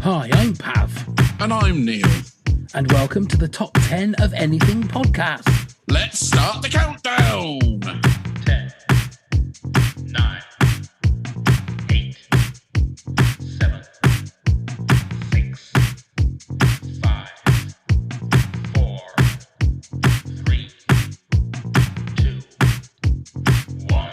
Hi, I'm Pav. And I'm Neil. And welcome to the Top 10 of Anything podcast. Let's start the countdown. 10, 9, 8, 7, 6, 5, 4, 3, 2, 1.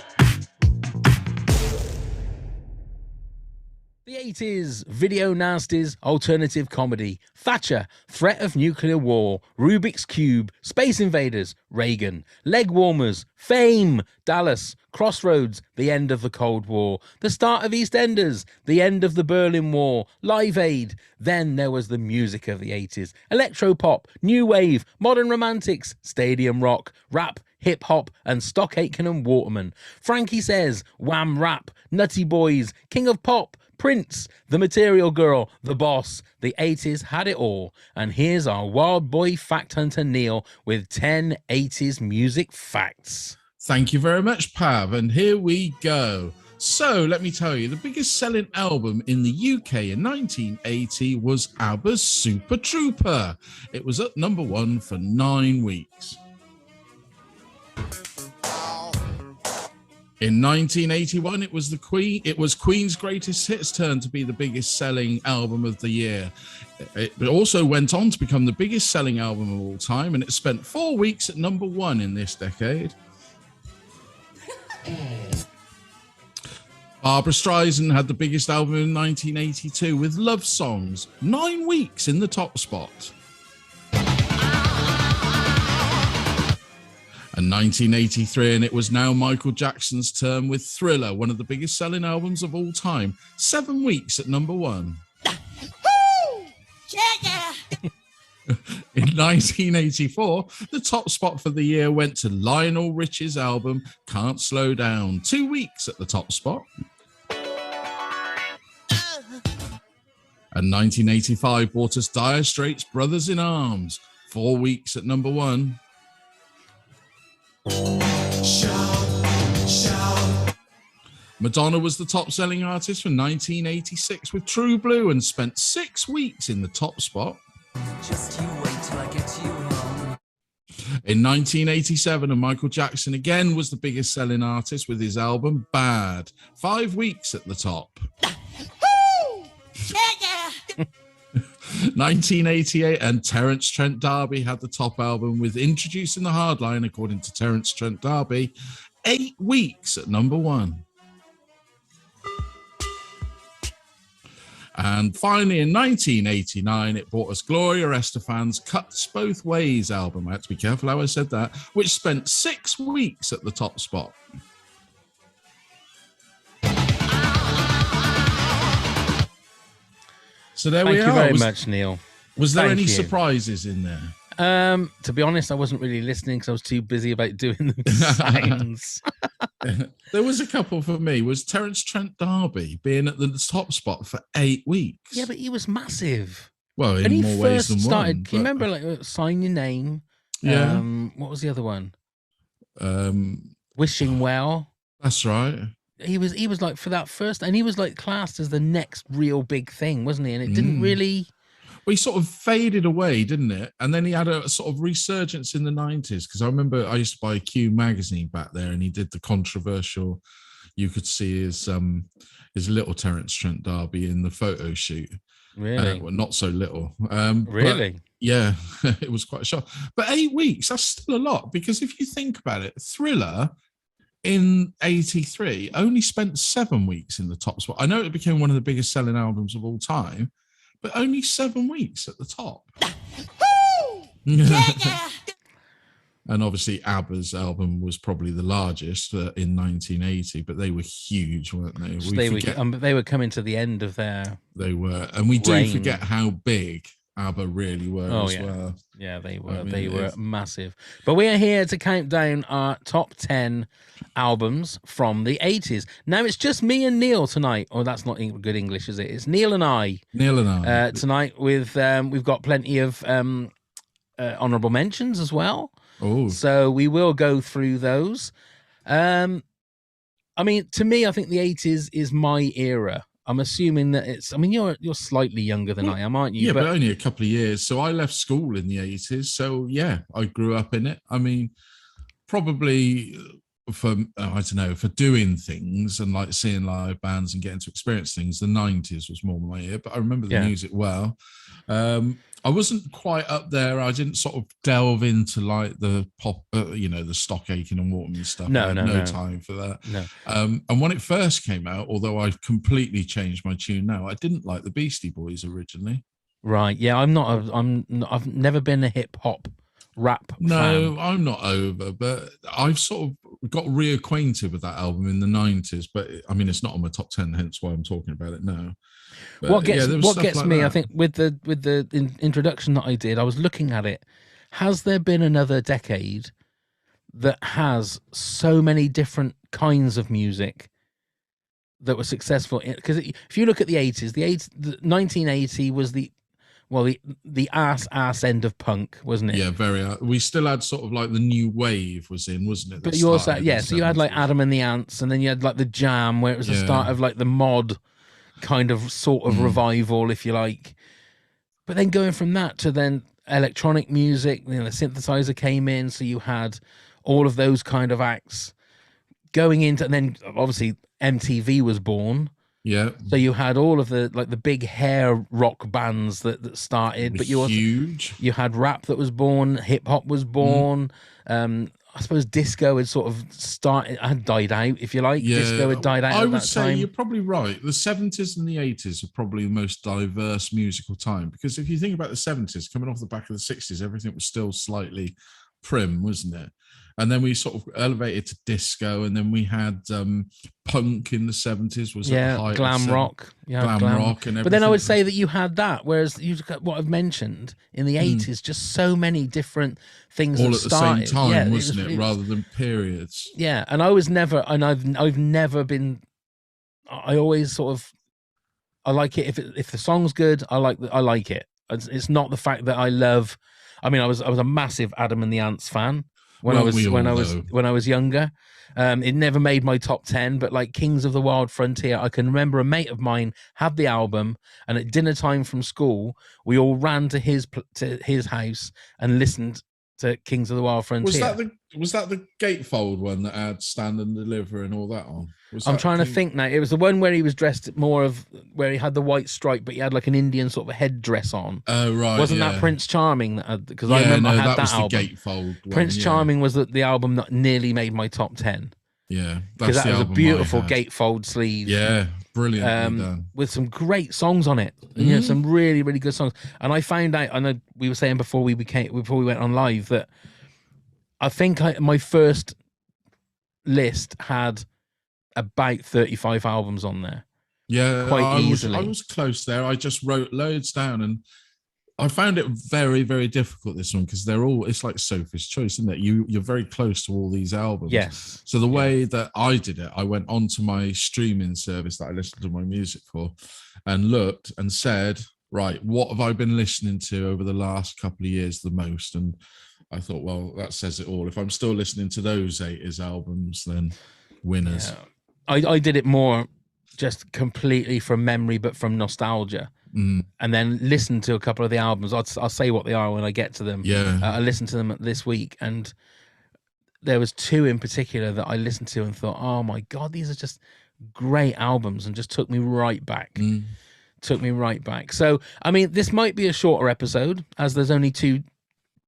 The 80s, video nasties, alternative comedy, Thatcher, threat of nuclear war, Rubik's Cube, Space Invaders, Reagan, leg warmers, Fame, Dallas, Crossroads, the end of the Cold War, the start of EastEnders, the end of the Berlin War, Live Aid. Then there was the music of the 80s, electro pop, new wave, modern romantics, stadium rock, rap, hip-hop, and Stock Aitken and Waterman. Frankie Says, Wham Rap, Nutty Boys, King of Pop, Prince, The Material Girl, The Boss. The 80s had it all. And here's our wild boy fact hunter Neil with 10 80s music facts. Thank you very much, Pav. And here we go. So let me tell you, the biggest selling album in the UK in 1980 was ABBA's Super Trooper. It was at number 1 for 9 weeks. In 1981, it was Queen's Greatest Hits turn to be the biggest selling album of the year. It also went on to become the biggest selling album of all time, and it spent 4 weeks at number 1 in this decade. Barbra Streisand had the biggest album in 1982 with Love Songs, 9 weeks in the top spot. And 1983, and it was now Michael Jackson's turn with Thriller, one of the biggest selling albums of all time, 7 weeks at number 1. In 1984, the top spot for the year went to Lionel Richie's album Can't Slow Down, 2 weeks at the top spot. And 1985 brought us Dire Straits' Brothers in Arms, 4 weeks at number 1. Madonna was the top selling artist for 1986 with True Blue and spent 6 weeks in the top spot. Just you wait till I get you home. In 1987, and Michael Jackson again was the biggest selling artist with his album Bad, 5 weeks at the top. 1988, and Terence Trent D'Arby had the top album with Introducing the Hardline, according to Terence Trent D'Arby, 8 weeks at number 1. And finally, in 1989, it brought us Gloria Estefan's Cuts Both Ways album. I had to be careful how I said that, which spent 6 weeks at the top spot. So there we are. Thank you very much, Neil. Was there Thank any you. surprises in there? To be honest, I wasn't really listening because I was too busy about doing the sounds. There was a couple for me. Was Terence Trent D'Arby being at the top spot for 8 weeks? Yeah, but he was massive. Well, When in he more ways first than started, one. can you remember, like, Sign Your Name? Yeah. What was the other one? Um, Wishing Well. that's right. He was like, for that first, and he was like classed as the next real big thing, wasn't he? And it didn't really. Well, he sort of faded away, didn't it? And then he had a sort of resurgence in the 90s, because I remember I used to buy Q magazine back there, and he did the controversial, you could see his little Terence Trent D'Arby in the photo shoot. Really? Well, not so little. Really? But, yeah, it was quite a shock. But 8 weeks, that's still a lot, because if you think about it, Thriller in 83 only spent 7 weeks in the top spot. I know it became one of the biggest selling albums of all time, but only 7 weeks at the top. And obviously ABBA's album was probably the largest in 1980, but they were huge, weren't they? They were coming to the end of their. They were, and we do reign. forget how big ABBA really were well. Yeah, they were. I mean, They were massive. But we are here to count down our top 10 albums from the 80s. Now it's just me and Neil tonight. Oh, that's not good English, is it? It's Neil and I. Tonight with we've got plenty of honourable mentions as well. Oh, So we will go through those. I mean, to me, I think the 80s is my era. I'm assuming that it's. I mean, you're slightly younger than I am, aren't you? Yeah, but only a couple of years. So I left school in the 80s. So yeah, I grew up in it. I mean, probably for I don't know, for doing things and like seeing live bands and getting to experience things, the 90s was more my ear. But I remember the music well. I wasn't quite up there. I didn't sort of delve into like the pop, the Stock Aitken and Waterman stuff. I had no time for that. No. And when it first came out, although I've completely changed my tune now, I didn't like the Beastie Boys originally. Right. Yeah, I've never been a hip hop rap fan. I'm not over, but I've sort of got reacquainted with that album in the 90s. But I mean, it's not on my top 10, hence why I'm talking about it now. But, what gets like me, that. I think, with the introduction that I did, I was looking at it. Has there been another decade that has so many different kinds of music that were successful? Because if you look at the 80s, the 1980 was the ass end of punk, wasn't it? Yeah, very. We still had sort of like the new wave was in, wasn't it? But you also, so you had like Adam and the Ants, and then you had like the Jam, where it was the start of like the mod kind of sort of revival, if you like. But then going from that to then electronic music, the synthesizer came in, so you had all of those kind of acts going into, and then obviously MTV was born. Yeah. So you had all of the like the big hair rock bands that started, but you also you had rap that was born, hip hop was born. I suppose disco had sort of had died out, if you like. Yeah, disco had died out. I would say you're probably right. The 70s and the 80s are probably the most diverse musical time, because if you think about the 70s, coming off the back of the 60s, everything was still slightly prim, wasn't it? And then we sort of elevated to disco, and then we had punk in the 70s. Was glam rock, glam rock, and everything. But then I would say that you had that, whereas you what I've mentioned in the 80s, just so many different things all that at the started. same time, wasn't it? Rather than periods. Yeah, and I was never, and I've never been. I always sort of, I like it if the song's good. I like it. It's not the fact that I love. I mean, I was a massive Adam and the Ants fan. When I was younger, it never made my top 10. But like Kings of the Wild Frontier, I can remember a mate of mine had the album, and at dinner time from school, we all ran to his house and listened to Kings of the Wild Frontier. Was that the gatefold one that had Stand and Deliver and all that on? I'm trying to think now. It was the one where he was dressed more of where he had the white stripe, but he had like an Indian sort of a headdress on. Oh right, wasn't that Prince Charming? Because I remember I had that album. The gatefold one, Prince Charming was the album that nearly made my top 10. Yeah, because that was a beautiful gatefold sleeve. Yeah, brilliant done. With some great songs on it. You know, some really, really good songs. And I found out, I know we were saying before we went on live, that I think my first list had about 35 albums on there. Yeah, quite easily. I was close there. I just wrote loads down, and I found it very, very difficult, this one, because it's like Sophie's Choice, isn't it? You're very close to all these albums. Yes. So the way that I did it, I went onto my streaming service that I listened to my music for and looked and said, right, what have I been listening to over the last couple of years the most? And I thought, well, that says it all. If I'm still listening to those 80s albums, then winners. Yeah. I did it more just completely from memory, but from nostalgia. And then listen to a couple of the albums. I'll say what they are when I get to them. Yeah, I listened to them this week, and there was two in particular that I listened to and thought, oh my God, these are just great albums, and just took me right back. Took me right back. So, I mean, this might be a shorter episode, as there's only 2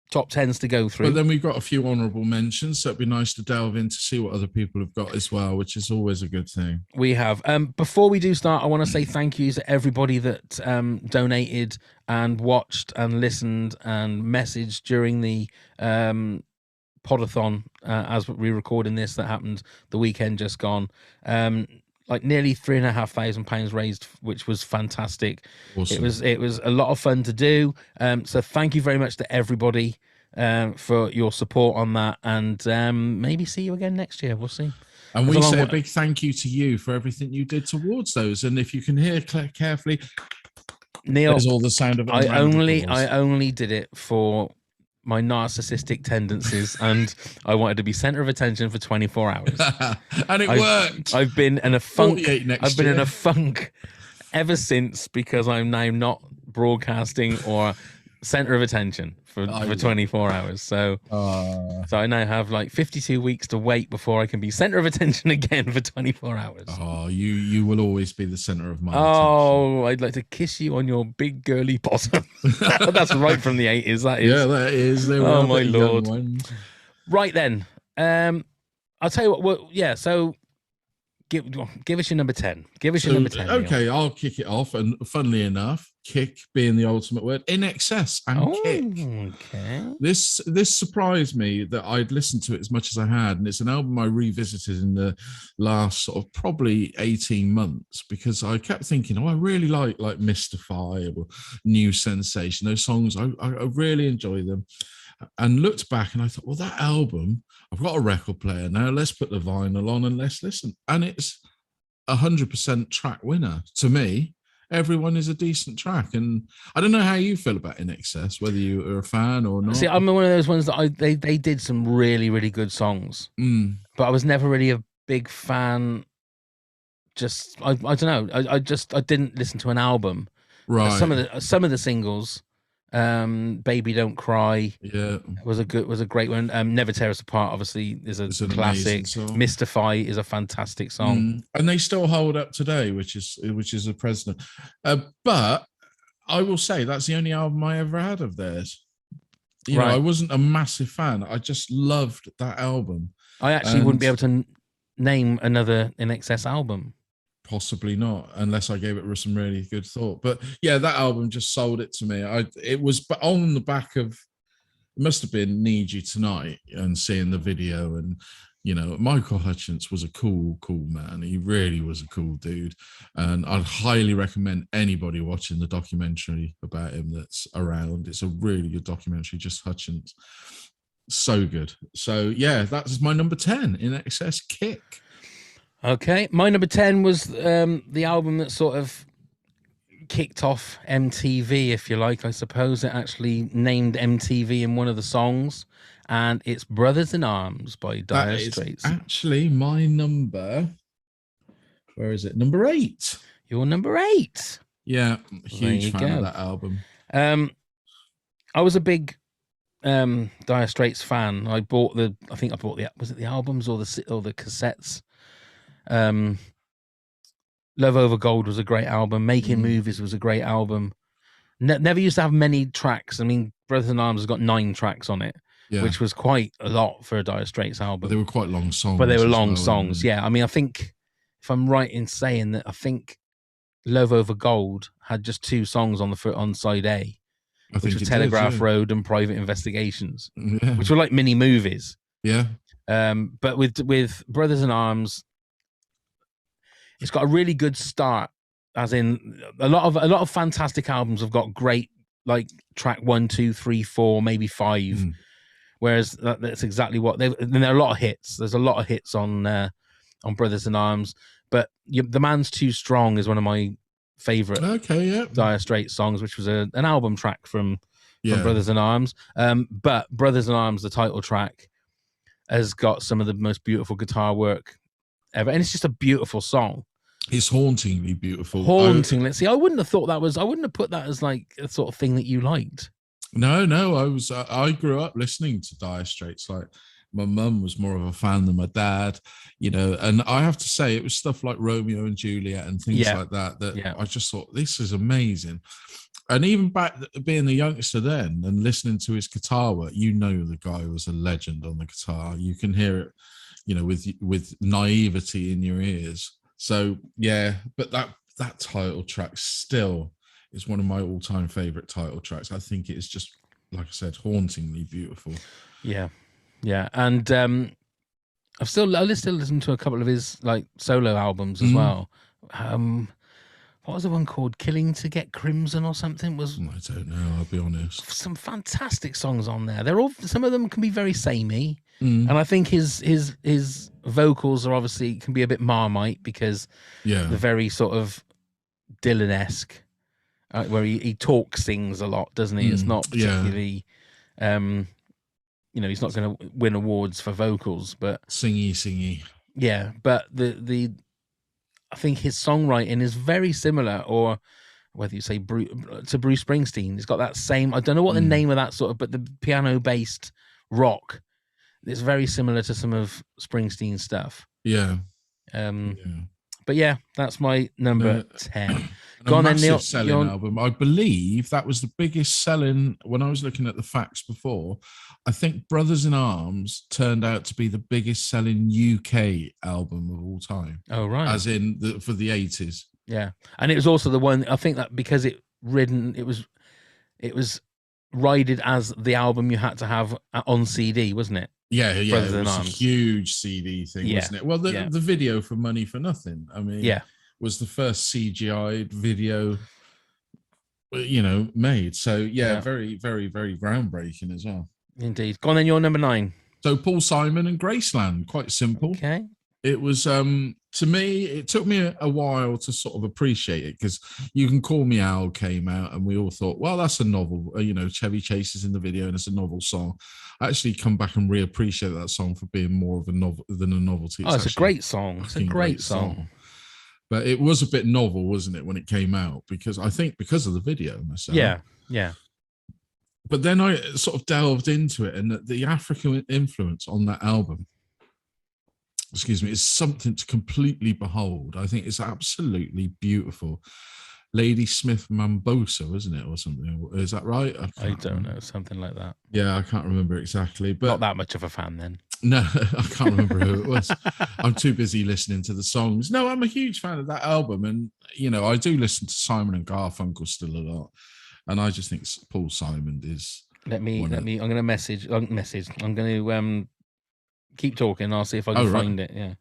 top 10s to go through. But then we've got a few honourable mentions, so it'd be nice to delve in to see what other people have got as well, which is always a good thing. We have. Before we do start, I want to say thank you to everybody that donated and watched and listened and messaged during the podathon as we recording this. That happened the weekend just gone. Like nearly £3,500 raised, which was fantastic. Awesome. It was a lot of fun to do. So thank you very much to everybody for your support on that, and maybe see you again next year. We'll see. And we say a big thank you to you for everything you did towards those. And if you can hear carefully, Neil, there's all the sound of it. I only did it for my narcissistic tendencies, and I wanted to be center of attention for 24 hours. And it worked. I've been in a funk. In a funk ever since, because I'm now not broadcasting or center of attention for 24 hours. So I now have like 52 weeks to wait before I can be center of attention again for 24 hours. Oh, you will always be the center of my attention. I'd like to kiss you on your big girly bottom. That's right from the 80s. That is. Yeah, that is. They were my lord. Ones. Right then. I'll tell you what. Well, yeah. So give us your number 10. Give us your number 10. Okay, Neil. I'll kick it off. And funnily enough, kick being the ultimate word, In Excess and Kick. Okay. This surprised me that I'd listened to it as much as I had, and it's an album I revisited in the last sort of probably 18 months, because I kept thinking, I really like Mystify or New Sensation. Those songs, I really enjoy them. And looked back and I thought, well, that album, I've got a record player now. Let's put the vinyl on and let's listen. And it's 100% track winner to me. Everyone is a decent track, and I don't know how you feel about In Excess, whether you are a fan or not. See, I'm one of those ones that they did some really, really good songs, but I was never really a big fan. Just I don't know. I didn't listen to an album. Right. Some of the singles. Baby Don't Cry was a great one. Never Tear Us Apart obviously is a classic. Mystify is a fantastic song, and they still hold up today, which is a precedent. But I will say that's the only album I ever had of theirs. You know, I wasn't a massive fan. I just loved that album. I actually wouldn't be able to name another In Excess album. Possibly not, unless I gave it some really good thought. But yeah, that album just sold it to me. It was on the back of, it must have been Need You Tonight, and seeing the video, and you know, Michael Hutchence was a cool man. He really was a cool dude, and I'd highly recommend anybody watching the documentary about him that's around. It's a really good documentary, just Hutchence. So good. So yeah, that's my number 10, In Excess, Kick. Okay, my number 10 was the album that sort of kicked off MTV, if you like. I suppose it actually named MTV in one of the songs, and it's Brothers in Arms by Dire Straits. Actually, my number, where is it? Number 8. Your number 8. Yeah, huge fan of that album. I was a big Dire Straits fan. I bought the was it the albums or the cassettes? Love Over Gold was a great album. Making Movies was a great album. Never used to have many tracks. I mean, Brothers in Arms has got 9 tracks on it, which was quite a lot for a Dire Straits album. But they were quite long songs. But they were long songs, yeah. I mean, I think, if I'm right in saying that, I think Love Over Gold had just 2 songs on side A, which was Telegraph Road and Private Investigations, which were like mini movies. Yeah. But with Brothers in Arms, it's got a really good start, as in a lot of fantastic albums have got great, like, track 1, 2, 3, 4, maybe 5. Whereas that's exactly what and there are a lot of hits. There's a lot of hits on Brothers in Arms, but The Man's Too Strong is one of my favorite Dire Straits songs, which was an album track from Brothers in Arms. But Brothers in Arms, the title track, has got some of the most beautiful guitar work ever, and it's just a beautiful song. It's hauntingly beautiful. Let's see. I wouldn't have put that as like a sort of thing that you liked. No, I grew up listening to Dire Straits. Like, my mum was more of a fan than my dad, you know, and I have to say it was stuff like Romeo and Juliet and things like that I just thought, this is amazing. And even back being a youngster then and listening to his guitar work, you know, the guy was a legend on the guitar. You can hear it, you know, with naivety in your ears. So yeah, but that title track still is one of my all-time favorite title tracks. I think it is just, like I said, hauntingly beautiful. Yeah, and I still listen to a couple of his like solo albums as well. What was the one called? Killing to Get Crimson or something? I don't know, I'll be honest. Some fantastic songs on there. Some of them can be very samey. And I think his vocals are obviously can be a bit Marmite, because they're very sort of Dylan-esque, where he sings a lot, doesn't he? It's not particularly, you know, he's not going to win awards for vocals, but singy. Yeah, but I think his songwriting is very similar, or whether you say to Bruce Springsteen. He's got that same, I don't know what the name of that sort of, but the piano-based rock. It's very similar to some of Springsteen's stuff. Yeah. But yeah, that's my number 10. Go on, massive selling album. I believe that was the biggest selling. When I was looking at the facts before, I think Brothers in Arms turned out to be the biggest selling UK album of all time. Oh, right. As in for the 80s. Yeah. And it was also the one, I think that because it was rated as the album you had to have on CD, wasn't it? Yeah. Brothers it in was Arms. a huge CD thing, wasn't it? Well, the video for Money for Nothing, I mean, was the first CGI video, made. So, very, very, very groundbreaking as well. Indeed. Go on then, your number 9. So, Paul Simon and Graceland, quite simple. Okay. It was, to me, it took me a while to sort of appreciate it, because You Can Call Me Al came out and we all thought, well, that's a novel, Chevy Chase is in the video and it's a novel song. I actually come back and reappreciate that song for being more of a novel than a novelty. It's a great song. It's a great song. But it was a bit novel, wasn't it, when it came out? Because I think because of the video myself. Yeah. But then I sort of delved into it, and the African influence on that album, is something to completely behold. I think it's absolutely beautiful. Lady Smith Mambosa, isn't it, or something? Is that right? I don't know, something like that. Yeah, I can't remember exactly. But not that much of a fan then. No, I can't remember who it was. I'm too busy listening to the songs. No, I'm a huge fan of that album, and I do listen to Simon and Garfunkel still a lot, and I just think Paul Simon is. I'm going to message. I'm going to keep talking. I'll see if I can find it. Yeah.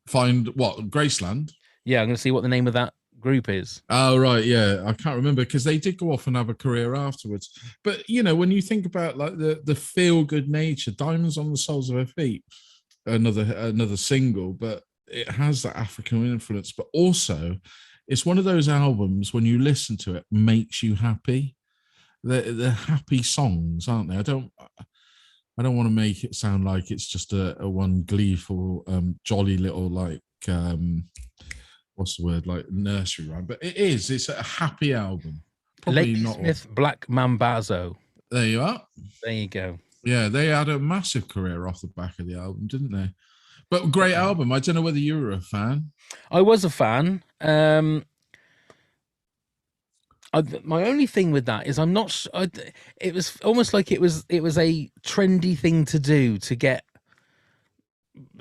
Find what? Graceland? Yeah, I'm going to see what the name of that group is. Oh, right. Yeah. I can't remember, because they did go off and have a career afterwards. But, when you think about like the feel-good nature, Diamonds on the Soles of Her Feet, another single, but it has that African influence. But also, it's one of those albums, when you listen to it, makes you happy. They're happy songs, aren't they? I don't want to make it sound like it's just a one gleeful, jolly little, like, what's the word, like nursery rhyme, but it is. It's a happy album. Probably Lady not Smith, Black Mambazo. There you are. There you go. Yeah, they had a massive career off the back of the album, didn't they? But great album. I don't know whether you were a fan. I was a fan. My only thing with that is I'm not. It was almost like it was a trendy thing to do, to get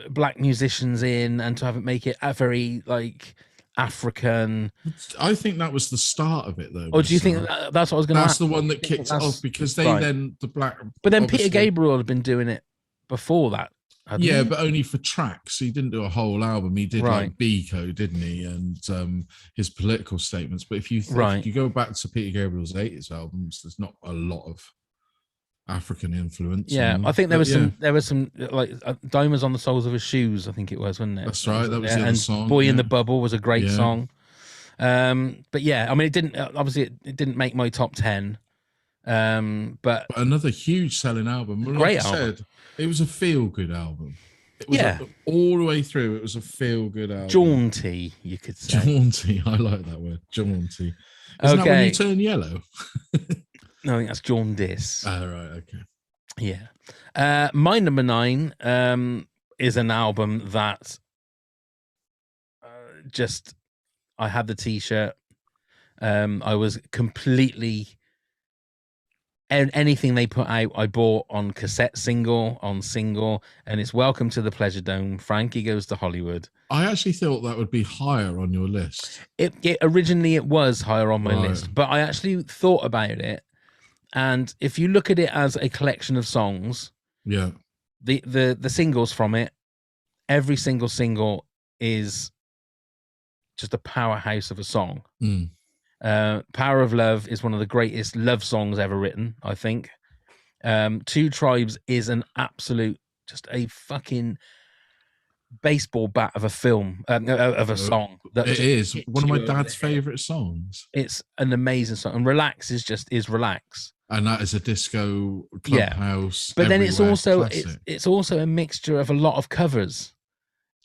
black musicians in and to have it make it a very like African. I think that was the start of it, though. Or do you think that's what I was going to ask? That's the one that kicked it off, because they then the black. But then Peter Gabriel had been doing it before that. Yeah, but only for tracks. He didn't do a whole album. He did like Biko, didn't he? And his political statements. But if you if you go back to Peter Gabriel's 80's albums, there's not a lot of African influence. Yeah, I think there was some like Diamonds on the Soles of His Shoes, I think it was, wasn't it? That's right. That was the other song. Boy in the Bubble was a great song. But yeah, I mean, it didn't make my top 10. But another huge selling album. Great album. It was a feel-good album. It was all the way through. It was a feel-good album. Jaunty, you could say. Jaunty. I like that word. Jaunty. Isn't that when you turn yellow? No, I think that's jaundice. Oh, right. Okay. Yeah. My number 9 is an album that I had the T-shirt. I was completely... anything they put out, I bought on cassette, single, and it's Welcome to the Pleasure Dome. Frankie Goes to Hollywood. I actually thought that would be higher on your list. It originally was higher on my list, but I actually thought about it, and if you look at it as a collection of songs, the singles from it, every single is just a powerhouse of a song. Power of Love is one of the greatest love songs ever written, I think. Two Tribes is an absolute, just a fucking baseball bat of a film, of a song. It is one of my dad's favorite songs. It's an amazing song, and Relax is Relax, and that is a disco clubhouse. But then it's also a mixture of a lot of covers.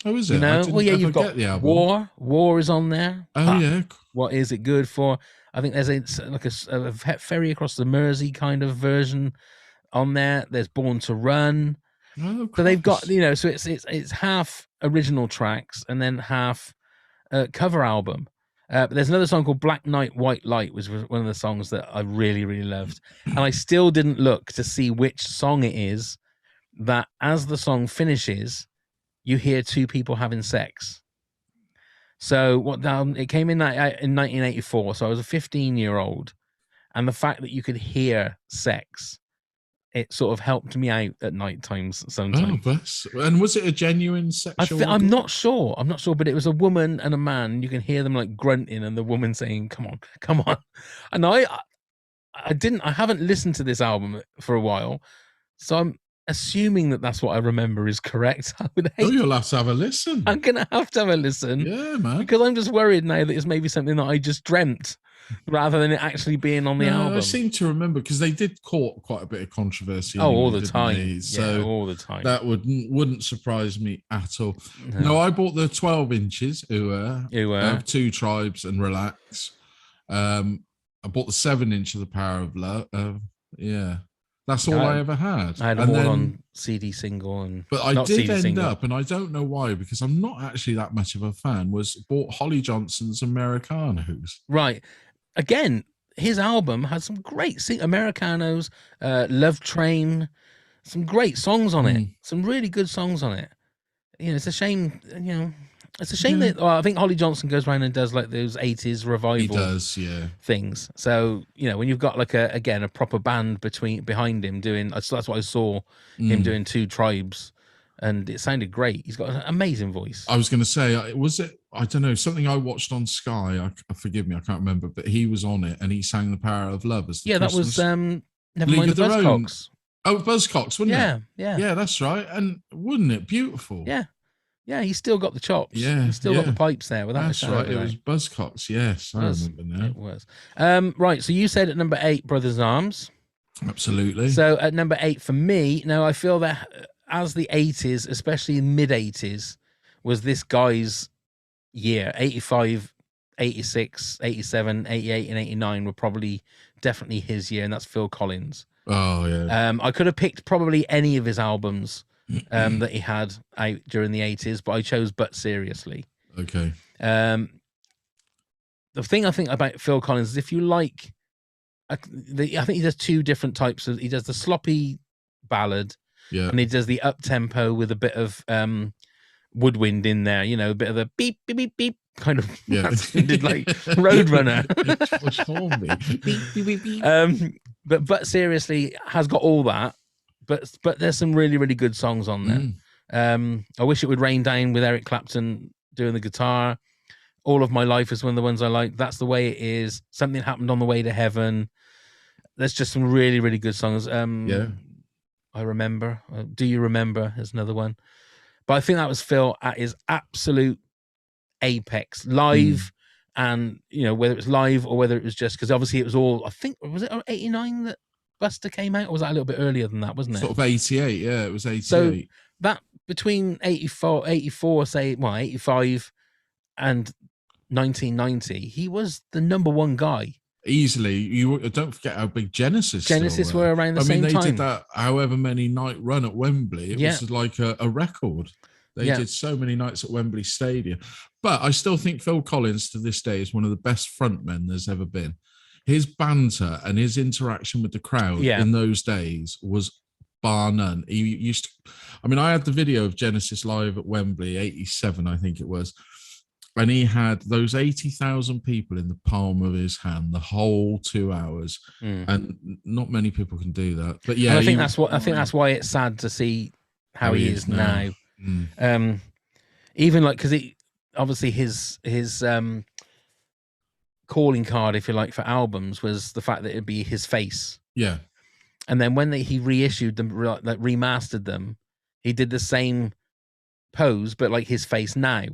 Oh, is it? You know, I didn't well, yeah, ever you've got get the album. War is on there. Oh, Ha, yeah. what is it good for? I think there's a ferry across the Mersey kind of version on there. There's Born to Run. Oh, So they've got, Christ. you know, so it's half original tracks and then half cover album. But there's another song called Black Night, White Light, which was one of the songs that I really, really loved. And I still didn't look to see which song it is that as the song finishes, you hear two people having sex. So what it came in 1984. So I was a 15-year-old. And the fact that you could hear sex, it sort of helped me out at night times sometimes. Oh, bless. And was it a genuine sexual? I'm not sure. I'm not sure, but it was a woman and a man. You can hear them like grunting, and the woman saying, "Come on, come on." And I haven't listened to this album for a while, so I'm assuming that that's what I remember is correct. I would hate. Oh, you'll have to have a listen. I'm gonna have to have a listen. Yeah, man. Because I'm just worried now that it's maybe something that I just dreamt, rather than it actually being on the album. I seem to remember because they did caught quite a bit of controversy. Oh, anyway, all the didn't time. they? So yeah, all the time. that wouldn't surprise me at all. No, I bought the 12 inches. Of Two Tribes and Relax. I bought the 7-inch of The Power of Love. Yeah, that's all I ever had. I had them all on CD single, but I did end up, and I don't know why, because I'm not actually that much of a fan. Bought Holly Johnson's Americanos. Right. Again, his album had some great Americanos, Love Train, some great songs on it. Some really good songs on it. You know, it's a shame. You know, it's a shame that I think Holly Johnson goes around and does like those 80s revival. He does, yeah. Things. So you know, when you've got like a proper band behind him doing. That's what I saw him doing Two Tribes. And it sounded great. He's got an amazing voice. I was going to say, was it? I don't know, something I watched on Sky. Forgive me, I can't remember, but he was on it and he sang "The Power of Love" as the Christmas. That was Never Mind the Buzzcocks. Oh, Buzzcocks, wasn't it? Yeah, that's right. And wouldn't it beautiful? Yeah. He's still got the chops. Yeah, he's still got the pipes there. That's right. It was Buzzcocks. Yes, I remember now. It was. Right. So you said at number 8, Brothers Arms. Absolutely. So at number 8 for me, now I feel that. As the 80s, especially mid 80s, was this guy's year. 85, 86, 87, 88, and 89 were probably definitely his year, and that's Phil Collins. Oh, yeah. I could have picked probably any of his albums that he had out during the 80s, but I chose But Seriously. Okay. The thing I think about Phil Collins is if you like, I think he does two different types of, he does the sloppy ballad. Yeah. And he does the up tempo with a bit of woodwind in there, you know, a bit of the beep, beep, beep, beep kind of did like Roadrunner. Beep, beep, beep. But Seriously has got all that. But there's some really, really good songs on there. I Wish It Would Rain Down with Eric Clapton doing the guitar. All of My Life is one of the ones I like. That's the Way It Is. Something Happened on the Way to Heaven. There's just some really, really good songs. I Remember. Do You Remember is another one. But I think that was Phil at his absolute apex live. And, you know, whether it's live or whether it was just because obviously it was all, I think, was it 89 that Buster came out? Or was that a little bit earlier than that, wasn't it? Sort of 88. Yeah, it was 88. So that between 84, say, 85 and 1990, he was the number one guy. Easily. You don't forget how big Genesis were around the same time. They did that however many night run at Wembley. It was like a record. They did so many nights at Wembley Stadium. But I still think Phil Collins to this day is one of the best frontmen there's ever been. His banter and his interaction with the crowd in those days was bar none. He used to, I had the video of Genesis live at Wembley, 87, I think it was. And he had those 80,000 people in the palm of his hand the whole 2 hours, and not many people can do that. But yeah, and I think that's why it's sad to see how he is now. Even like because obviously his calling card, if you like, for albums was the fact that it'd be his face. Yeah, and then when he reissued them, like remastered them, he did the same pose but like his face now.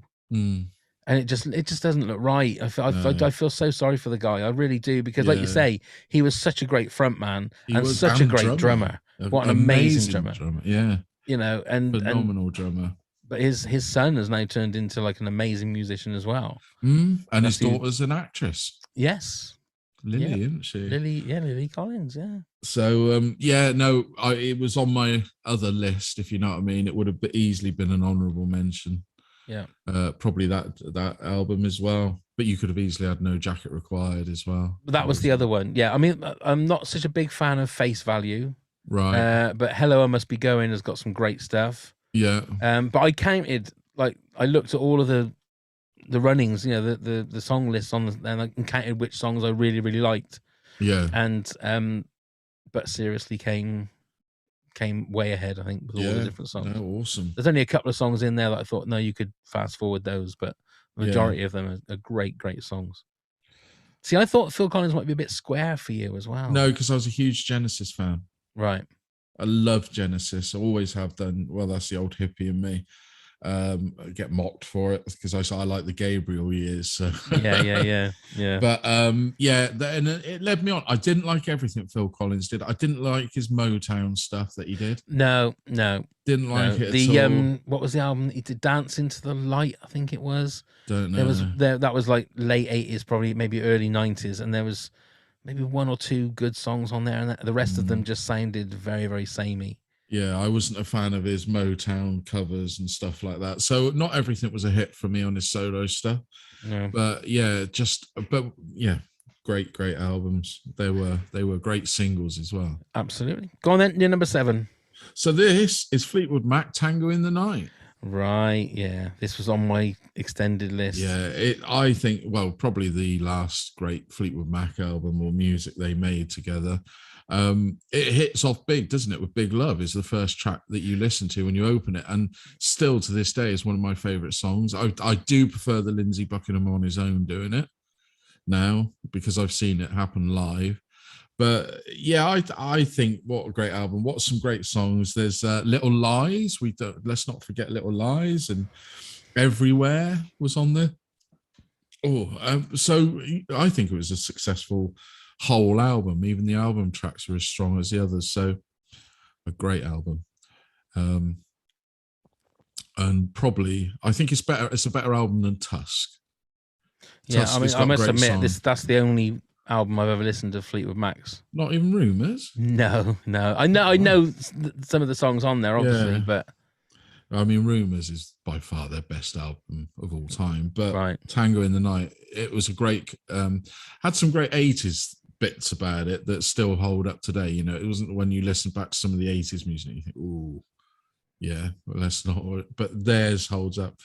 And it just doesn't look right. I feel so sorry for the guy. I really do, because like you say, he was such a great front man and such a great drummer. What an amazing drummer. Yeah. You know, and phenomenal drummer. But his son has now turned into like an amazing musician as well. And his That's who- daughter's an actress, Yes, Lily, isn't she? Lily Collins. Yeah. So no, it was on my other list, if you know what I mean. It would have easily been an honourable mention. Yeah. Probably that album as well. But you could have easily had No Jacket Required as well. But that was the other one. Yeah. I mean, I'm not such a big fan of Face Value. Right. But Hello, I Must Be Going has got some great stuff. Yeah. But I counted, like, I looked at all of the runnings, you know, the song lists and I counted which songs I really, really liked. Yeah. And but Seriously came way ahead, I think, with all the different songs. No, awesome. There's only a couple of songs in there that I thought, no, you could fast forward those, but the majority of them are great, great songs. See, I thought Phil Collins might be a bit square for you as well. No, because I was a huge Genesis fan. Right. I love Genesis. I always have done. Well, that's the old hippie in me. I get mocked for it because I like the Gabriel years. So. Yeah. But and it led me on. I didn't like everything Phil Collins did. I didn't like his Motown stuff that he did. No. Didn't like it at all. What was the album he did? Dance into the Light, I think it was. Don't know. That was like late 80s, probably maybe early 90s, and there was maybe one or two good songs on there, and the rest of them just sounded very, very samey. Yeah, I wasn't a fan of his Motown covers and stuff like that. So not everything was a hit for me on his solo stuff. No. But yeah, great albums. They were great singles as well. Absolutely. Go on then, your number 7. So this is Fleetwood Mac, Tango in the Night. Right, yeah. This was on my extended list. Yeah, I think, well, probably the last great Fleetwood Mac album or music they made together. It hits off big, doesn't it? With Big Love is the first track that you listen to when you open it, and still to this day is one of my favorite songs. I do prefer the Lindsey Buckingham on his own doing it now because I've seen it happen live. But yeah, I think what a great album. What some great songs. There's Little Lies. Let's not forget Little Lies, and Everywhere was on there. So I think it was a successful whole album. Even the album tracks were as strong as the others. So a great album. And probably I think it's better. It's a better album than Tusk. Yeah, Tusk I mean, I must admit that's the only album I've ever listened to Fleetwood Mac's. Not even Rumours? No. I know some of the songs on there, obviously, but I mean, Rumours is by far their best album of all time. But right. Tango in the Night, it was a great, had some great 80s bits about it that still hold up today. You know, it wasn't when you listen back to some of the 80s music, you think, ooh, yeah, well, that's not, but theirs holds up.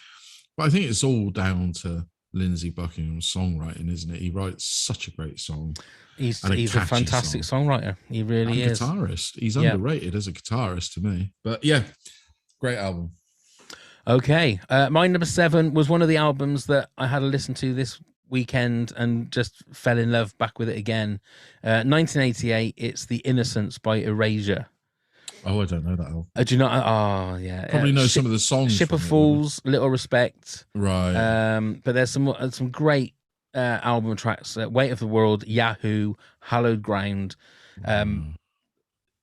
But I think it's all down to Lindsey Buckingham's songwriting, isn't it? He writes such a great song. He's a fantastic songwriter. He really is. Guitarist. He's underrated as a guitarist to me. But yeah, great album. Okay. My number 7 was one of the albums that I had to listen to this weekend and just fell in love back with it again. 1988, it's The Innocents by Erasure. Oh, I don't know that album. Do you know? Oh, yeah. Probably know some of the songs. Ship of Fools, Little Respect. Right. But there's some great album tracks. Weight of the World, Yahoo, Hallowed Ground.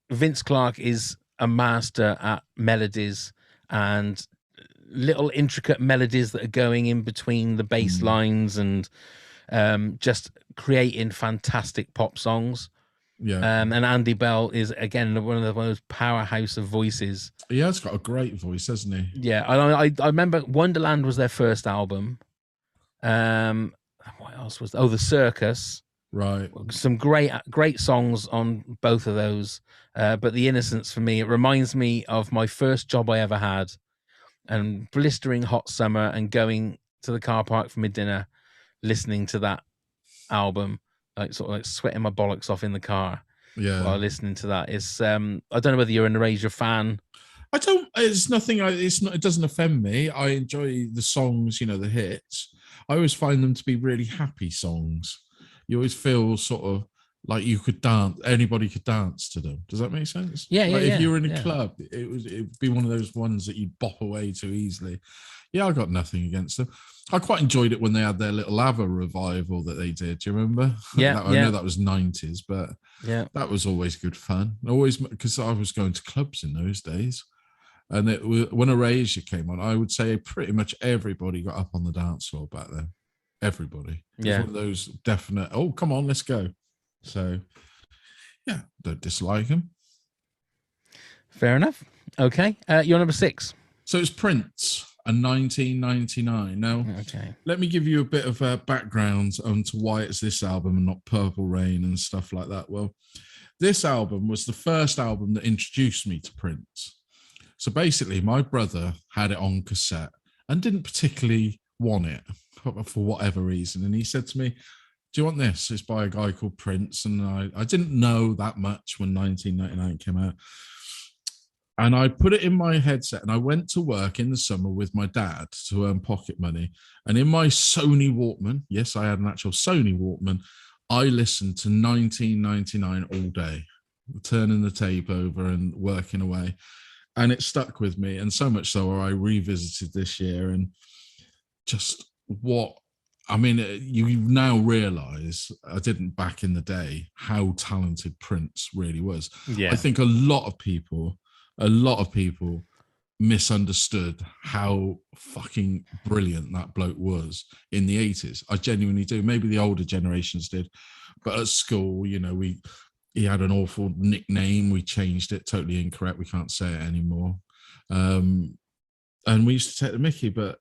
Vince Clarke is a master at melodies and little intricate melodies that are going in between the bass lines and just creating fantastic pop songs. Yeah. And Andy Bell is again one of those powerhouse of voices. Yeah, he's got a great voice, hasn't he? Yeah, I remember Wonderland was their first album. What else was? The Circus. Right. Some great songs on both of those. But The Innocents for me, it reminds me of my first job I ever had, and blistering hot summer, and going to the car park for my dinner, listening to that album. Like sort of like sweating my bollocks off in the car while listening to that. It's I don't know whether you're an Erasure fan. I don't. It's nothing. It doesn't offend me. I enjoy the songs. You know, the hits. I always find them to be really happy songs. You always feel sort of like you could dance. Anybody could dance to them. Does that make sense? Yeah, like yeah. If you were in a club, it'd be one of those ones that you'd bop away to easily. Yeah, I got nothing against them. I quite enjoyed it when they had their little ABBA revival that they did. Do you remember? Yeah, I know that was 90s, but yeah, that was always good fun. Always, because I was going to clubs in those days. And it was, when Erasure came on, I would say pretty much everybody got up on the dance floor back then. Everybody. It was Yeah. one of those definite, oh, come on, let's go. So, yeah, don't dislike him. Fair enough. Okay. You're number 6. So it's Prince, and 1999. Now, Okay. let me give you a bit of a background onto why it's this album and not Purple Rain and stuff like that. Well, this album was the first album that introduced me to Prince. So basically, my brother had it on cassette and didn't particularly want it for whatever reason. And he said to me, do you want this? It's by a guy called Prince. And I didn't know that much when 1999 came out. And I put it in my headset and I went to work in the summer with my dad to earn pocket money. And in my Sony Walkman, yes, I had an actual Sony Walkman, I listened to 1999 all day, turning the tape over and working away. And it stuck with me. And so much so I revisited this year and just you now realize, I didn't back in the day, how talented Prince really was. Yeah. I think a lot of people misunderstood how fucking brilliant that bloke was in the 80s. I genuinely do. Maybe the older generations did. But at school, he had an awful nickname. We changed it, totally incorrect. We can't say it anymore. And we used to take the mickey. But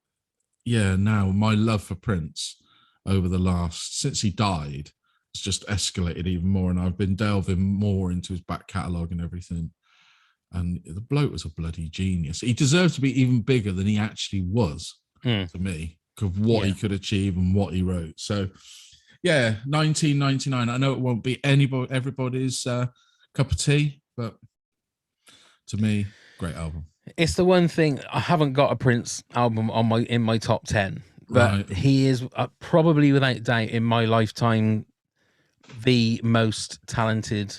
yeah, now my love for Prince since he died, it's just escalated even more. And I've been delving more into his back catalogue and everything. And the bloke was a bloody genius. He deserved to be even bigger than he actually was to me, of what he could achieve and what he wrote. So, yeah, 1999. I know it won't be everybody's cup of tea, but to me, great album. It's the one thing, I haven't got a Prince album in my top 10, but he is probably without doubt in my lifetime the most talented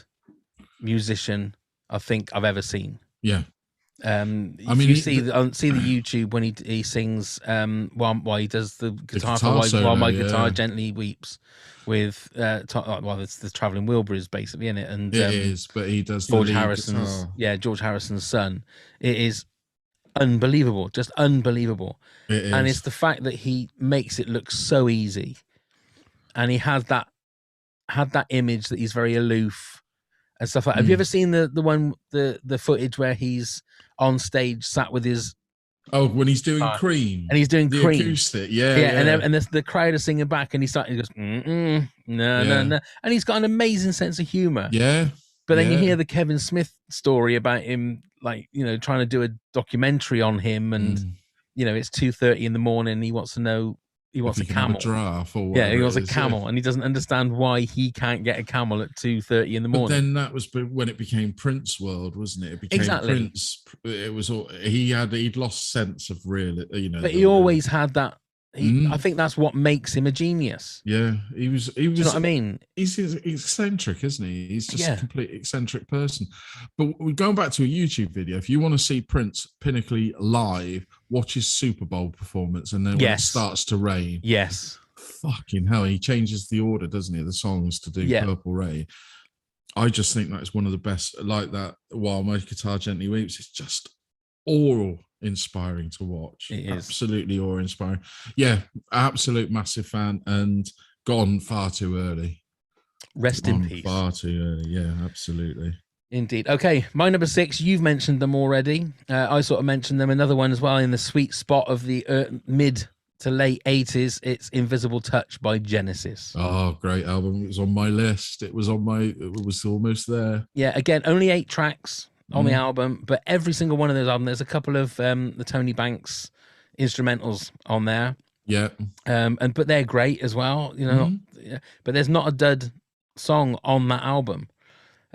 musician I think I've ever seen. Yeah. You see the YouTube when he sings while he does the guitar solo, while my guitar gently weeps with it's the Traveling Wilburys basically, isn't it? And it is, but he does George the lead Harrison's guitar. George Harrison's son. It is unbelievable, just unbelievable. It is. And it's the fact that he makes it look so easy, and he had that image that he's very aloof and stuff like that. Have you ever seen the footage where he's on stage sat with his when he's doing Cream, and he's doing the Cream acoustic, and the crowd are singing back, and he goes no, and he's got an amazing sense of humor. But then you hear the Kevin Smith story about him, trying to do a documentary on him, and it's 2:30 in the morning. He wants to know. He wants a camel. Giraffe or he wants a camel, and he doesn't understand why he can't get a camel at 2:30 in the morning. But then that was when it became Prince World, wasn't it? It became Prince. It was he'd lost sense of real, But he always had that. I think that's what makes him a genius. Yeah, he was. Do you know what I mean? He's eccentric, isn't he? He's just a complete eccentric person. But going back to a YouTube video, if you want to see Prince pinnacly live, watch his Super Bowl performance, and then when it starts to rain, fucking hell, he changes the order, doesn't he? The songs to do Purple Rain. I just think that's one of the best. Like that, while my guitar gently weeps, it's just oral. Inspiring to watch. It is absolutely awe-inspiring. Yeah, absolute massive fan, and gone far too early. Rest in peace. Far too early. Yeah, absolutely. Indeed. Okay, my number 6. You've mentioned them already. I sort of mentioned them. Another one as well in the sweet spot of the mid to late 80s. It's Invisible Touch by Genesis. Oh, great album. It was on my list. It was almost there. Yeah. Again, only 8 tracks on the album, but every single one of those albums, there's a couple of the Tony Banks instrumentals on there. Yeah. But they're great as well, but there's not a dud song on that album.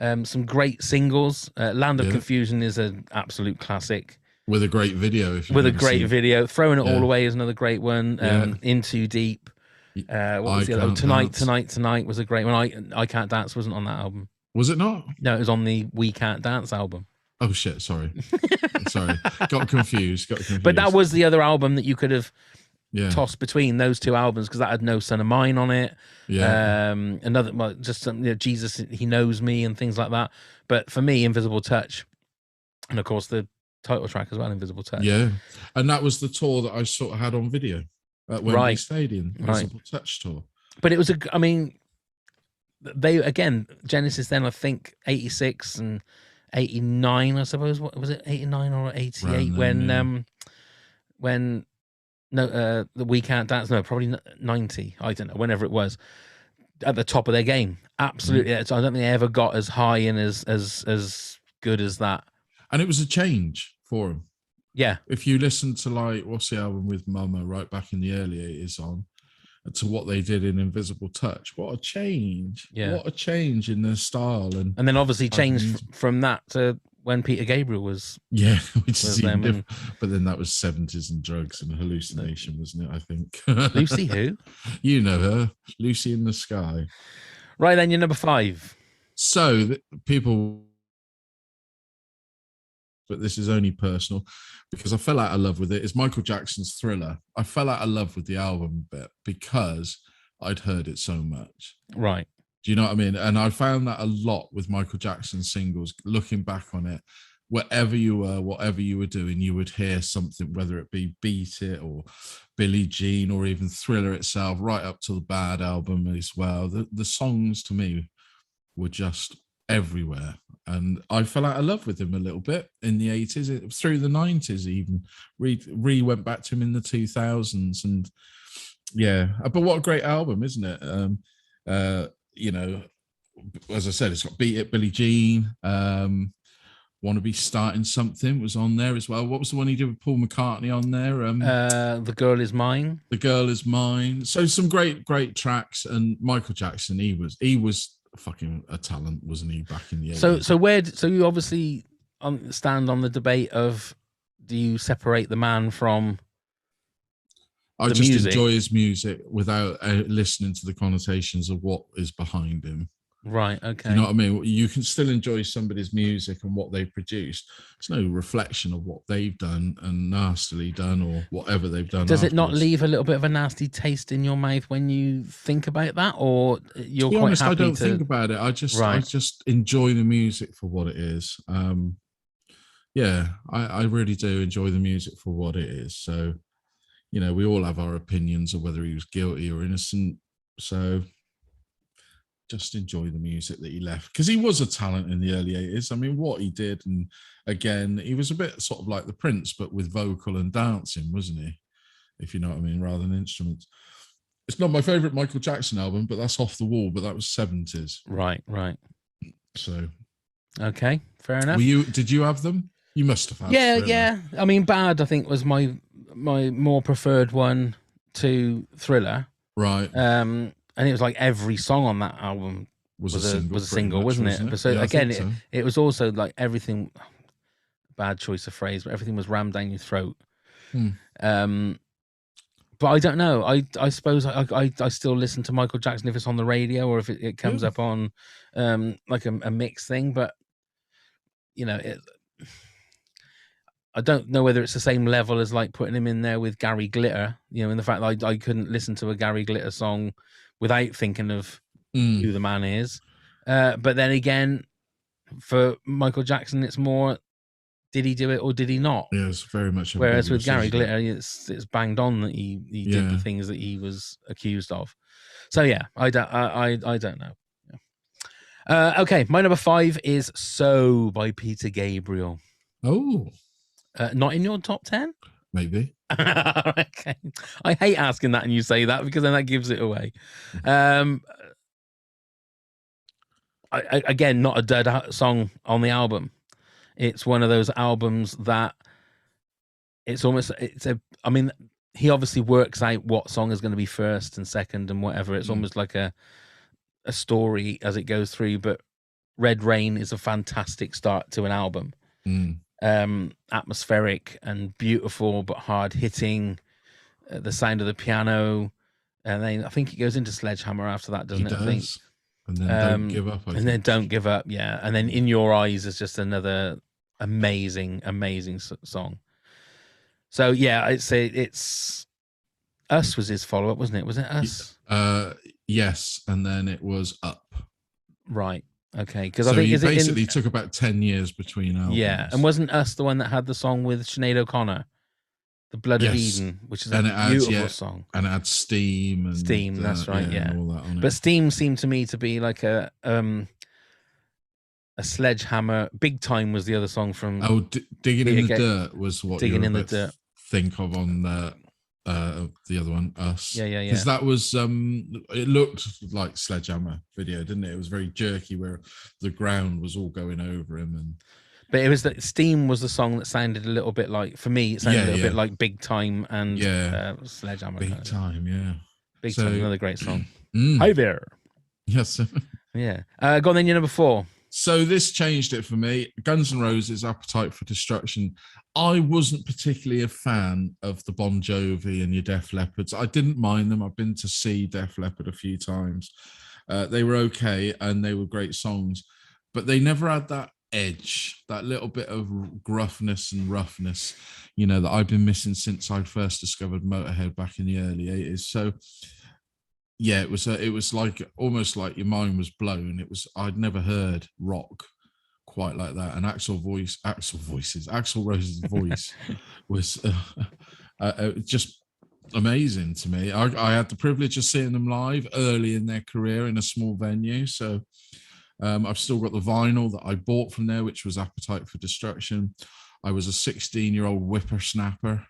Some great singles. Land of Confusion is an absolute classic. With a great video. Video. Throwing It All Away is another great one. In Too Deep. What was the other? Tonight was a great one. I Can't Dance wasn't on that album. Was it not? No, it was on the We Can't Dance album. Oh shit! Sorry. Got confused. But that was the other album that you could have tossed between those two albums, because that had No Son of Mine on it. Another, just some Jesus, He Knows Me, and things like that. But for me, Invisible Touch, and of course the title track as well, Invisible Touch. Yeah, and that was the tour that I sort of had on video at Wembley Right. Stadium, Right. Invisible Touch tour. But it was I mean, they again Genesis then I think 86 and 89 I suppose. What was it, 89 or 88 when the We Can't Dance? No, probably 90. I don't know. Whenever it was, at the top of their game. Absolutely. I don't think they ever got as high and as good as that. And it was a change for them. Yeah. If you listen to like what's the album with Mama right back in the early 80s on, to what they did in Invisible Touch, what a change! Yeah. What a change in their style, and then obviously changed from that to when Peter Gabriel was which is even different. But then that was 70s and drugs and hallucination, wasn't it? I think Lucy who? You know her, Lucy in the Sky. Right then, you're number 5. So people, but this is only personal because I fell out of love with it. It's Michael Jackson's Thriller. I fell out of love with the album bit because I'd heard it so much. Right. Do you know what I mean? And I found that a lot with Michael Jackson singles. Looking back on it, wherever you were, whatever you were doing, you would hear something, whether it be Beat It or Billie Jean or even Thriller itself, right up to the Bad album as well. The songs to me were just everywhere. And I fell out of love with him a little bit in the 80s, through the 90s even. Went back to him in the 2000s. And yeah, but what a great album, isn't it? You know, as I said, it's got Beat It, Billie Jean, Want to Be Starting Something was on there as well. What was the one he did with Paul McCartney on there? The Girl Is Mine. The Girl Is Mine. So some great tracks. And Michael Jackson, he was fucking a talent, wasn't he, back in the 80s? So you obviously stand on the debate of, do you separate the man from I just enjoy his music without listening to the connotations of what is behind him. Right, okay. You know what I mean? You can still enjoy somebody's music and what they've produced. It's no reflection of what they've done and nastily done or whatever they've done. Does it not leave a little bit of a nasty taste in your mouth when you think about that? Or you're to be quite honest, happy I don't think about it. I just enjoy the music for what it is. Yeah, I really do enjoy the music for what it is. So, you know, we all have our opinions of whether he was guilty or innocent. So just enjoy the music that he left, because he was a talent in the early 80s. I mean, what he did, and again, he was a bit sort of like the Prince, but with vocal and dancing, wasn't he? If you know what I mean, rather than instruments. It's not my favorite Michael Jackson album, but that's Off the Wall, but that was 70s. Right. So, okay, fair enough. Did you have them? You must have had. Yeah. I mean, Bad, I think, was my more preferred one to Thriller. Right. And it was like every song on that album was a single, wasn't it? But so yeah, again, it was also like everything. Bad choice of phrase, but everything was rammed down your throat. But I don't know. I suppose I still listen to Michael Jackson if it's on the radio or if it comes up on like a mix thing. But you know, I don't know whether it's the same level as like putting him in there with Gary Glitter. You know, in the fact that I couldn't listen to a Gary Glitter song without thinking of who the man is. But then again, for Michael Jackson, it's more, did he do it or did he not? Yeah, it's very much. Whereas with Gary Glitter, it's banged on that he did the things that he was accused of. So yeah, I don't know. Yeah. Okay, my number 5 is "So" by Peter Gabriel. Oh, not in your top 10? Maybe. Okay. I hate asking that and you say that because then that gives it away. Again, not a dud song on the album. It's one of those albums that I mean, he obviously works out what song is going to be first and second and whatever. It's almost like a story as it goes through, but Red Rain is a fantastic start to an album. Atmospheric and beautiful, but hard hitting. The sound of the piano, and then I think it goes into Sledgehammer after that, doesn't it? I think. And then Don't Give Up. Then Don't Give Up, yeah. And then In Your Eyes is just another amazing song. So yeah, I'd say it's Us was his follow up, wasn't it? Was it Us? Yes, and then it was Up. Right. Okay, because So I think he is it in, basically took about 10 years between albums. yeah, and wasn't Us the one that had the song with Sinead O'Connor, "The Blood of Yes. Eden," which is And a it adds, beautiful yeah, song. and it had Steam and Steam, that's right, and yeah. all that on it. But Steam seemed to me to be like a sledgehammer. Big Time was the other song from Digging in the Peter Dirt was what Digging you're in the about Dirt. to think of on the other one, Us. Yeah. Because that was it looked like Sledgehammer video, didn't it? It was very jerky, where the ground was all going over him, and But it was that Steam was the song that sounded a little bit like, for me, it sounded a little bit like Big Time and Sledgehammer. Big Time, yeah. Big Time, another great song. Mm. Hi there. Yes. Yeah. Go on then, your number 4. So this changed it for me. Guns N' Roses, Appetite for Destruction. I wasn't particularly a fan of the Bon Jovi and your Def Leppards. I didn't mind them. I've been to see Def Leppard a few times. They were okay and they were great songs, but they never had that edge, that little bit of gruffness and roughness, that I've been missing since I first discovered Motorhead back in the early 80s. So yeah, it was like almost like your mind was blown. I'd never heard rock quite like that. And Axl Rose's voice was just amazing to me. I had the privilege of seeing them live early in their career in a small venue. So I've still got the vinyl that I bought from there, which was Appetite for Destruction. I was a 16-year-old whippersnapper.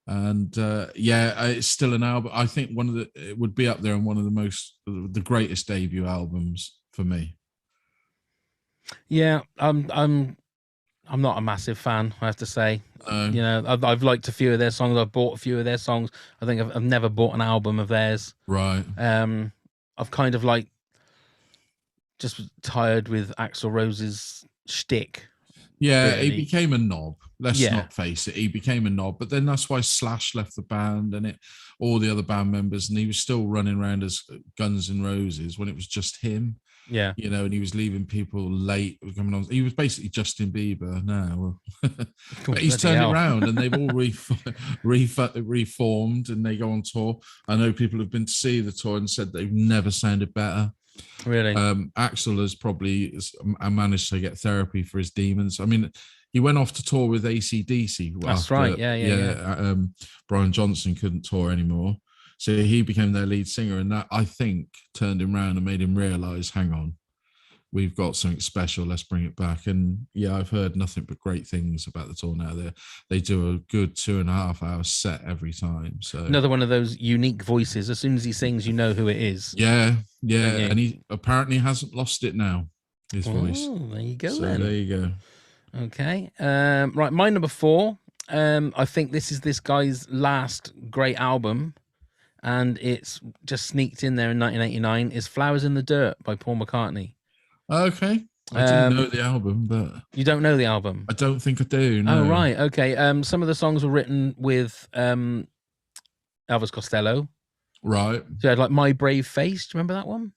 And it's still an album. I think it would be up there and one of the greatest debut albums for me. Yeah, I'm not a massive fan, I have to say. I've liked a few of their songs. I've bought a few of their songs. I think I've never bought an album of theirs. Right. I've kind of like just tired with Axl Rose's shtick. Yeah, really. He became a knob. Let's not face it. He became a knob. But then that's why Slash left the band and all the other band members, and he was still running around as Guns N' Roses when it was just him. Yeah. And he was leaving people late coming on. He was basically Justin Bieber now. But he's turned it around and they've all reformed and they go on tour. I know people have been to see the tour and said they've never sounded better. Really? Axl has probably managed to get therapy for his demons. I mean, he went off to tour with AC/DC. That's right. Yeah. Brian Johnson couldn't tour anymore. So he became their lead singer. And that, I think, turned him around and made him realize, hang on, we've got something special. Let's bring it back. And yeah, I've heard nothing but great things about the tour now. They do a good 2.5 hour set every time. So another one of those unique voices. As soon as he sings, you know who it is. Yeah. And he apparently hasn't lost it now, his voice. There you go. So there you go. Okay. Right. My number 4. I think this is this guy's last great album, and it's just sneaked in there in 1989. Is "Flowers in the Dirt" by Paul McCartney. Okay. I didn't know the album, but you don't know the album? I don't think I do. No. Oh, right. Okay. Some of the songs were written with Elvis Costello. Right. So you had like "My Brave Face." Do you remember that one?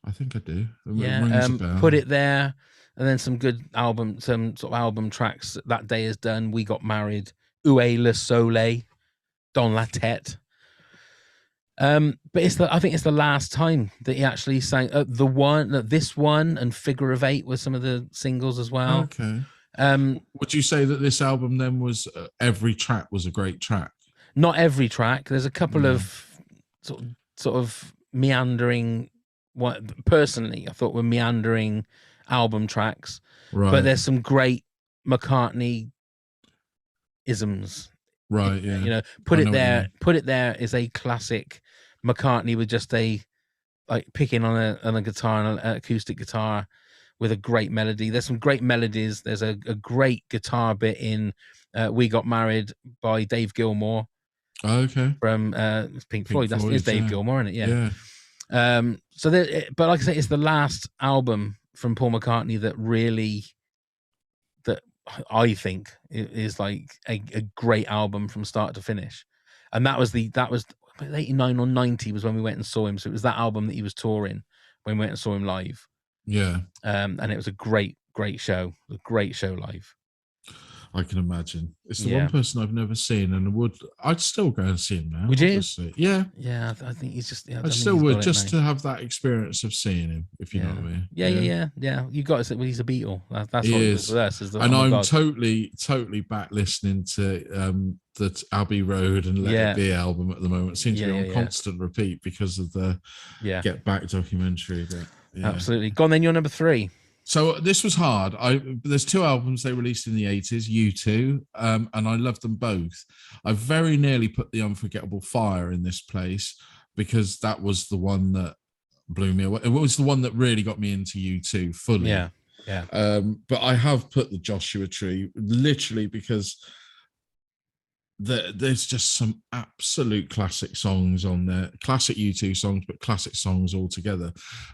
I think I do. Yeah. Put It There, and then some good some sort of album tracks. That Day Is Done, We Got Married, Où est le soleil, Dans la tête. But I think it's the last time that he actually sang this one and Figure of Eight were some of the singles as well. Okay. Would you say that this album then was every track was a great track? Not every track. There's a couple of sort of meandering. What personally I thought were meandering album tracks, right? But there's some great McCartney isms. Right, yeah. Put It There is a classic McCartney with just picking on a guitar and an acoustic guitar with a great melody. There's some great melodies. There's a great guitar bit in We Got Married by Dave Gilmour. Okay. From Pink Floyd. That is Dave Gilmour, isn't it? Yeah. But like I say, it's the last album from Paul McCartney that I think is like a great album from start to finish. And that was 89 or 90 was when we went and saw him. So it was that album that he was touring when we went and saw him live. Yeah. And it was a great show. A great show live. I can imagine. It's the Yeah. one person I've never seen, and I'd still go and see him now. Would you? Obviously. Yeah. Yeah, I think he's just. Yeah, I I don't think still he's would, got it, just mate. to have that experience of seeing him, if you know what I mean. Yeah. You got to say, well, he's a Beatle. That's He what it is. is with us. Is the, And oh my I'm God. totally back listening to the Abbey Road and Let Yeah. It Be album at the moment. It seems to be on Yeah. constant repeat because of the Yeah, Get Back documentary. But, yeah. absolutely. Go on then. You're number 3. So this was hard. There's 2 albums they released in the 80s, U2, and I love them both. I very nearly put The Unforgettable Fire in this place because that was the one that blew me away. It was the one that really got me into U2 fully. Yeah. But I have put the Joshua Tree literally because there's just some absolute classic songs on there, classic U2 songs, but classic songs altogether.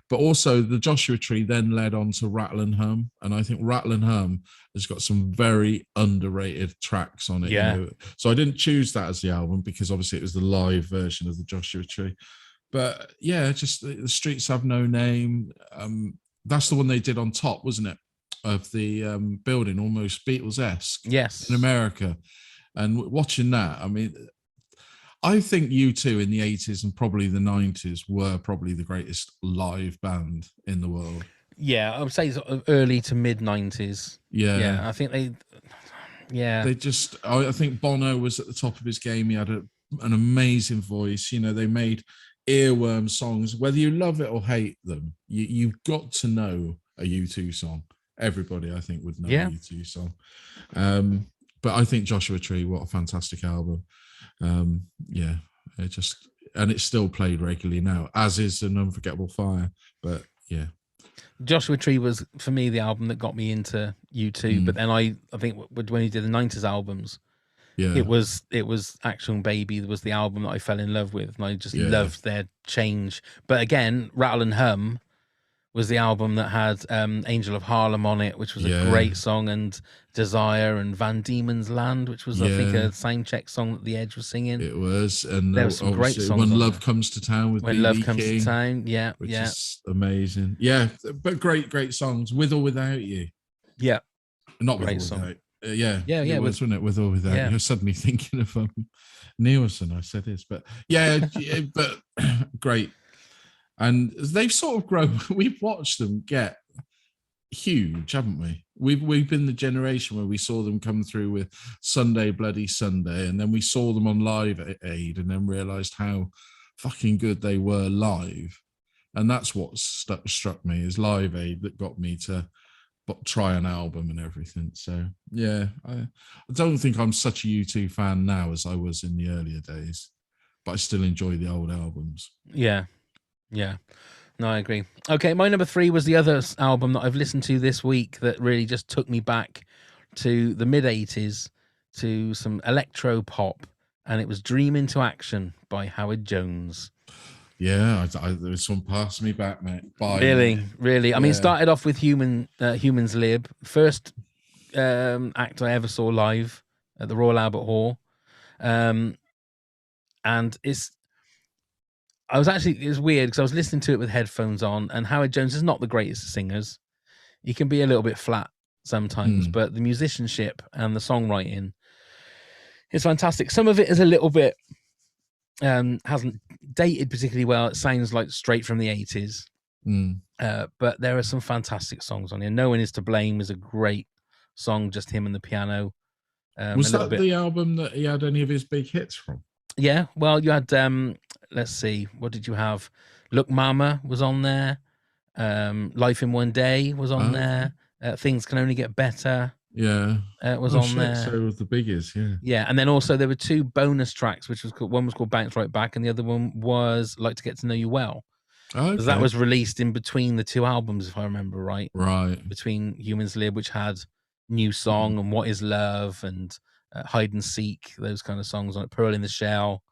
But also the Joshua Tree then led on to Rattle and Hum, and I think Rattle and Hum has got some very underrated tracks on it. Yeah. You know? So I didn't choose that as the album because obviously it was the live version of the Joshua Tree. But yeah, just the Streets Have No Name. That's the one they did on top, wasn't it? Of the building, almost Beatles-esque. Yes. In America. And watching that, I mean, I think U2 in the 80s and probably the 90s were probably the greatest live band in the world. Yeah, I would say sort of early to mid 90s. Yeah. I think they just, I think Bono was at the top of his game. He had an amazing voice. You know, they made earworm songs. Whether you love it or hate them, you've got to know a U2 song. Everybody, I think, would know a U2 song. But I think Joshua Tree, what a fantastic album. It's still played regularly now, as is An Unforgettable Fire. But yeah. Joshua Tree was, for me, the album that got me into U2. But then I think when he did the 90s albums, it was Action Baby was the album that I fell in love with. And I just loved their change. But again, Rattle and Hum was the album that had Angel of Harlem on it, which was a great song, and Desire and Van Diemen's Land, which was, I think, a Soundcheck song that The Edge was singing. It was. And there were some great songs. When Love Comes to Town with When B.B. Love Comes King, to Town, which is amazing. Yeah, but great songs. With or Without You. Yeah. Not great With or song. Without. Yeah. It was, wasn't it? With or Without. You're suddenly thinking of Nielsen. I said this, but but great. And they've sort of grown. We've watched them get huge, haven't we? We've been the generation where we saw them come through with Sunday Bloody Sunday, and then we saw them on Live Aid, and then realised how fucking good they were live. And that's what struck me is Live Aid that got me to try an album and everything. So yeah, I don't think I'm such a U2 fan now as I was in the earlier days, but I still enjoy the old albums. Yeah. No, I agree. Okay, my number 3 was the other album that I've listened to this week that really just took me back to the mid-80s, to some electro pop, and it was Dream Into Action by Howard Jones. Yeah, this one passed me back, mate. Really. I mean, it started off with Humans Lib, first act I ever saw live at the Royal Albert Hall, and it was weird because I was listening to it with headphones on, and Howard Jones is not the greatest of singers. He can be a little bit flat sometimes, but the musicianship and the songwriting is fantastic. Some of it is a little bit hasn't dated particularly well. It sounds like straight from the 80s. But there are some fantastic songs on here. No One Is to Blame is a great song, just him and the piano. Was that the album that he had any of his big hits from? Yeah, well, you had let's see, what did you have? Look Mama was on there. Life in One Day was on there. Things Can Only Get Better. Yeah, was on there. So was the biggest, yeah. And then also there were 2 bonus tracks, which was one was called Bounce Right Back, and the other one was Like to Get to Know You Well. Okay. That was released in between the 2 albums, if I remember right. Right. Between Humans Live, which had New Song and What Is Love and Hide and Seek, those kind of songs on it. Pearl in the Shell.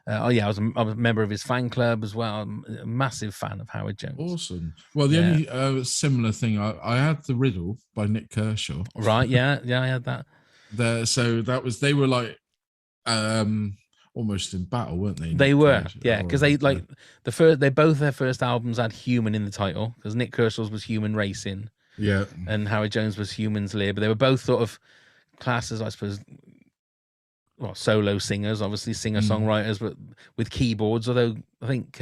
I was a member of his fan club as well. I'm a massive fan of Howard Jones. Awesome. Well, the only similar thing, I had The Riddle by Nick Kershaw. Right, yeah, I had that. So that was, they were like almost in battle, weren't they? They were, because they like their first albums had human in the title, because Nick Kershaw's was Human Racing. Yeah. And Howard Jones was Humans Live. But they were both sort of class as, I suppose, well, solo singers, obviously singer-songwriters, but with keyboards. Although I think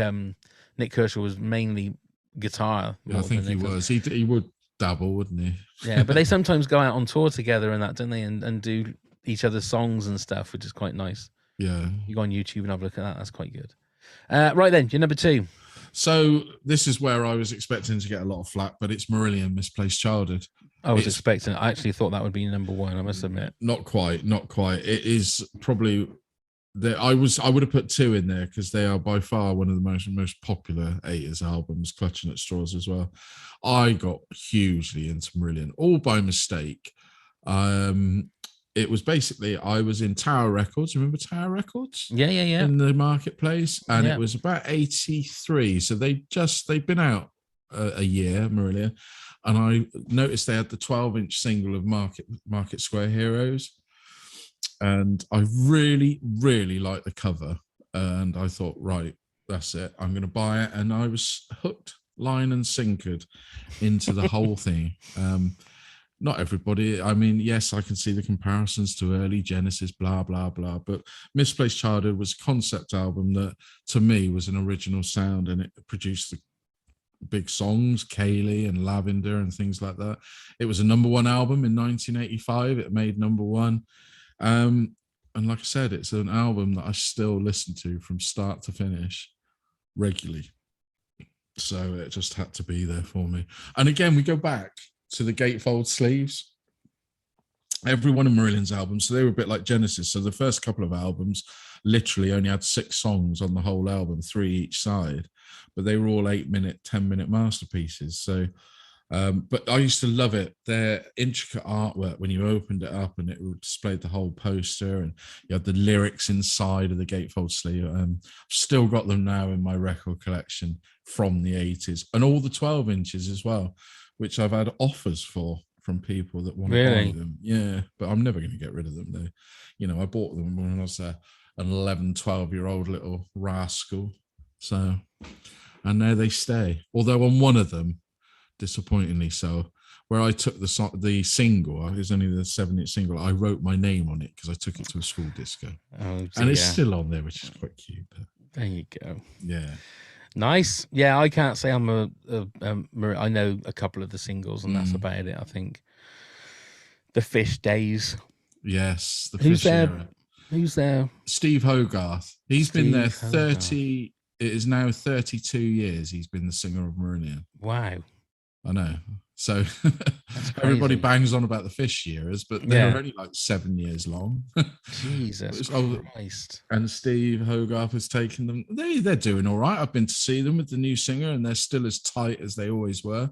Nick Kershaw was mainly guitar. Yeah, I more think than he Nick. was. He would dabble, wouldn't he? Yeah, but they sometimes go out on tour together and that, don't they? And do each other's songs and stuff, which is quite nice. Yeah. You go on YouTube and have a look at that. That's quite good. Right then, your number 2. So this is where I was expecting to get a lot of flack, but it's Marillion, Misplaced Childhood. I was expecting. I actually thought that would be number 1. I must admit. Not quite. It is probably. I would have put 2 in there because they are by far one of the most popular 80's albums, Clutching at Straws as well. I got hugely into Marillion, all by mistake. It was basically, I was in Tower Records. Remember Tower Records? Yeah. In the marketplace, and Yeah. it was about 83. So they'd been out a year, Marillion, and I noticed they had the 12-inch single of Market Square Heroes. And I really, really liked the cover. And I thought, right, that's it. I'm going to buy it. And I was hooked, line and sinkered into the whole thing. Not everybody. I mean, yes, I can see the comparisons to early Genesis, blah, blah, blah. But Misplaced Childhood was a concept album that, to me, was an original sound. And it produced the big songs, Kaylee and Lavender and things like that. It was a number 1 album in 1985. It made number 1. And like I said, it's an album that I still listen to from start to finish regularly. So it just had to be there for me. And again, we go back to the gatefold sleeves. Every one of Marillion's albums, so they were a bit like Genesis. So the first couple of albums literally only had 6 songs on the whole album, 3 each side. But they were all 8-minute, 10-minute masterpieces. So but I used to love it. Their intricate artwork when you opened it up and it displayed the whole poster and you had the lyrics inside of the gatefold sleeve. I've still got them now in my record collection from the 80s and all the 12 inches as well, which I've had offers for from people that want to buy them. Yeah, but I'm never going to get rid of them. They, you know, I bought them when I was an 11, 12-year-old little rascal. So, and there they stay. Although on one of them, disappointingly so, where I took the single, it was only the 7-inch single, I wrote my name on it because I took it to a school disco. And it's still on there, which is quite cute. But there you go. Yeah. Nice. Yeah, I can't say I'm I know a couple of the singles and that's about it, I think. The Fish Days. Yes. The Who's Fish there? era. Who's there? Steve Hogarth. He's been there 30, it is now 32 years he's been the singer of Marillion. Wow. I know. So everybody bangs on about the Fish years, but they're only like 7 years long. Jesus Christ. And Steve Hogarth has taken them. They're doing all right. I've been to see them with the new singer and they're still as tight as they always were.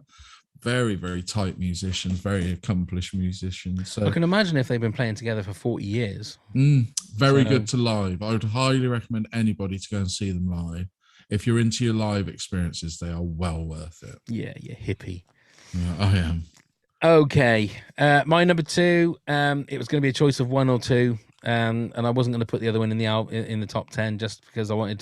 Very, very tight musicians, very accomplished musicians. So I can imagine if they've been playing together for 40 years. Very good to live. I would highly recommend anybody to go and see them live. If you're into your live experiences, they are well worth it. Yeah, you hippie. Yeah, I am. Okay. My number 2, it was going to be a choice of 1 or 2. And I wasn't going to put the other one in the top 10 just because I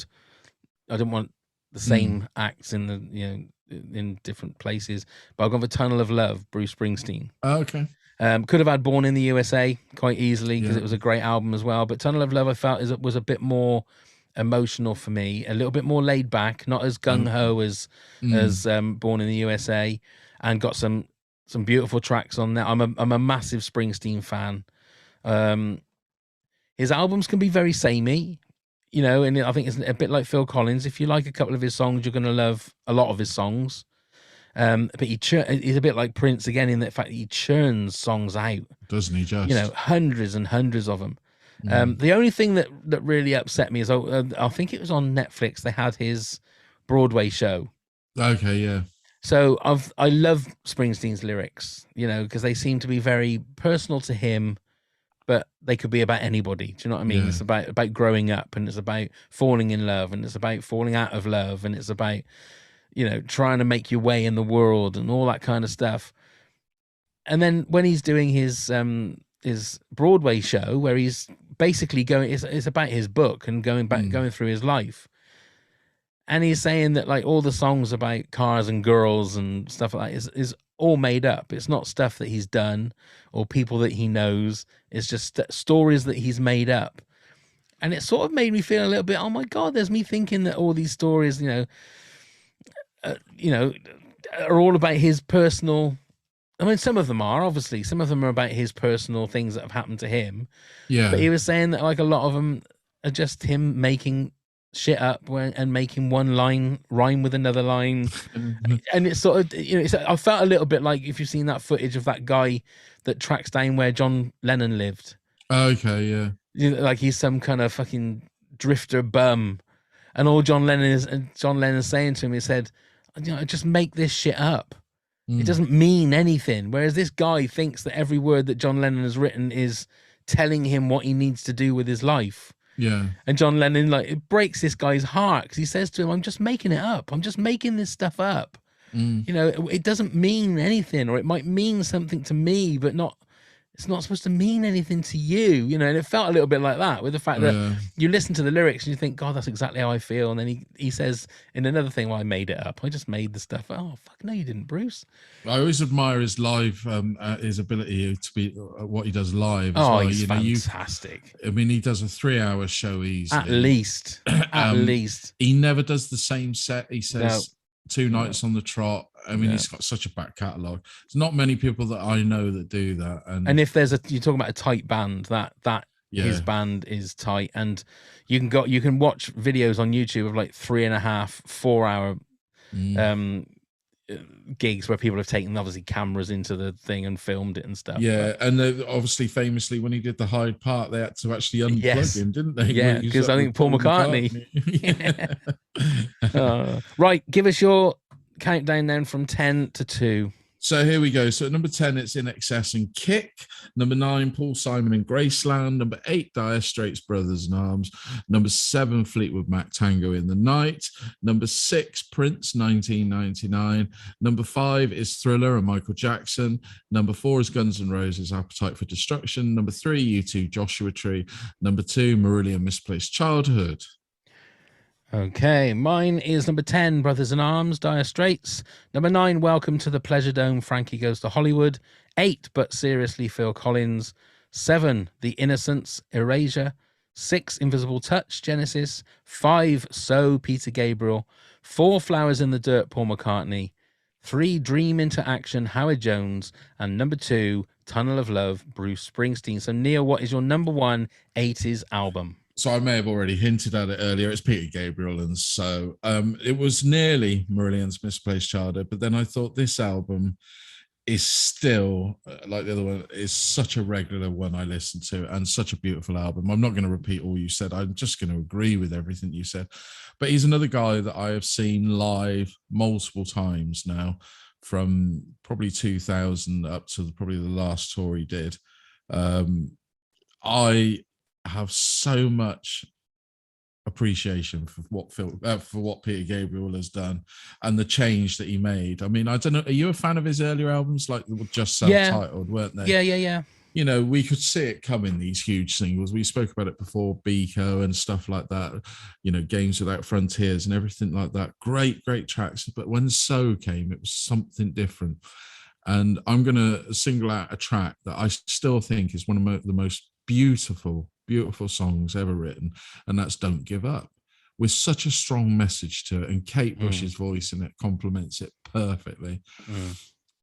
didn't want the same acts in the, in different places. But I've gone for Tunnel of Love, Bruce Springsteen. Oh, okay. Could have had Born in the USA quite easily because it was a great album as well. But Tunnel of Love, I felt was a bit more emotional for me, a little bit more laid back, not as gung-ho as Born in the USA, and got some beautiful tracks on there. I'm a massive Springsteen fan. His albums can be very samey, and I think it's a bit like Phil Collins. If you like a couple of his songs, you're going to love a lot of his songs. But he's a bit like Prince again in the fact that he churns songs out, doesn't he? Just hundreds and hundreds of them. The only thing that really upset me is I think it was on Netflix. They had his Broadway show. Okay, yeah. So I love Springsteen's lyrics, because they seem to be very personal to him, but they could be about anybody. Do you know what I mean? Yeah. It's about growing up, and it's about falling in love, and it's about falling out of love, and it's about trying to make your way in the world and all that kind of stuff. And then when he's doing his Broadway show, where he's basically it's about his book and going through his life, and he's saying that like all the songs about cars and girls and stuff like that is all made up. It's not stuff that he's done or people that he knows. It's just stories that he's made up. And it sort of made me feel a little bit, oh my God, there's me thinking that all these stories, are all about his personal. I mean, some of them are, obviously. Some of them are about his personal things that have happened to him. Yeah. But he was saying that like a lot of them are just him making shit up and making one line rhyme with another line. And it's sort of, I felt a little bit like if you've seen that footage of that guy that tracks down where John Lennon lived. Okay, yeah. Like he's some kind of fucking drifter bum. And all John Lennon's saying to him, he said, just make this shit up. It doesn't mean anything. Whereas this guy thinks that every word that John Lennon has written is telling him what he needs to do with his life. Yeah. And John Lennon, like, it breaks this guy's heart because he says to him, I'm just making it up. I'm just making this stuff up. It doesn't mean anything, or it might mean something to me, but it's not supposed to mean anything to you, and it felt a little bit like that with the fact that you listen to the lyrics and you think, God, that's exactly how I feel. And then he says in another thing, well, I made it up. I just made the stuff. Oh, fuck, no, you didn't, Bruce. I always admire his live, his ability to be what he does live. Oh, he's fantastic. He does a 3-hour show easily. At least. At least. He never does the same set. He says 2 nights on the trot. He's got such a back catalogue. There's not many people that I know that do that. And if you're talking about a tight band, that his band is tight, and you can watch videos on YouTube of like 3.5, 4 hour gigs where people have taken obviously cameras into the thing and filmed it and stuff. Yeah, and obviously famously when he did the Hyde Park, they had to actually unplug him, didn't they? Yeah, because I think Paul McCartney. Right, give us your countdown then from 10 to 2. So here we go. So at number 10, it's In Excess and Kick. Number 9, Paul Simon and Graceland. Number 8, Dire Straits, Brothers in Arms. Number 7, Fleetwood Mac, Tango in the Night. Number 6, Prince, 1999. Number 5 is Thriller and Michael Jackson. Number 4 is Guns N' Roses, Appetite for Destruction. Number 3, U2, Joshua Tree. Number 2, Marillion, Misplaced Childhood. Okay, mine is number 10, Brothers in Arms, Dire Straits. Number 9, Welcome to the Pleasure Dome, Frankie Goes to Hollywood. 8, But Seriously, Phil Collins. 7, The Innocents, Erasure. 6, Invisible Touch, Genesis. 5, So, Peter Gabriel. 4, Flowers in the Dirt, Paul McCartney. 3, Dream into Action, Howard Jones. And number 2, Tunnel of Love, Bruce Springsteen. So, Neil, what is your number 1 80s album? So I may have already hinted at it earlier. It's Peter Gabriel, and so it was nearly Marillion's Misplaced Childhood, but then I thought this album is still, like the other one, is such a regular one I listen to, and such a beautiful album. I'm not going to repeat all you said. I'm just going to agree with everything you said. But he's another guy that I have seen live multiple times now, from probably 2000 up to probably the last tour he did. I have so much appreciation for what Peter Gabriel has done and the change that he made. I mean, I don't know, are you a fan of his earlier albums, like just self-titled, weren't they? Yeah. We could see it coming, these huge singles. We spoke about it before, Biko and stuff like that, Games Without Frontiers and everything like that. Great tracks. But when So came, it was something different. And I'm going to single out a track that I still think is one of the most beautiful songs ever written, and that's Don't Give Up, with such a strong message to it, and Kate Bush's voice in it complements it perfectly.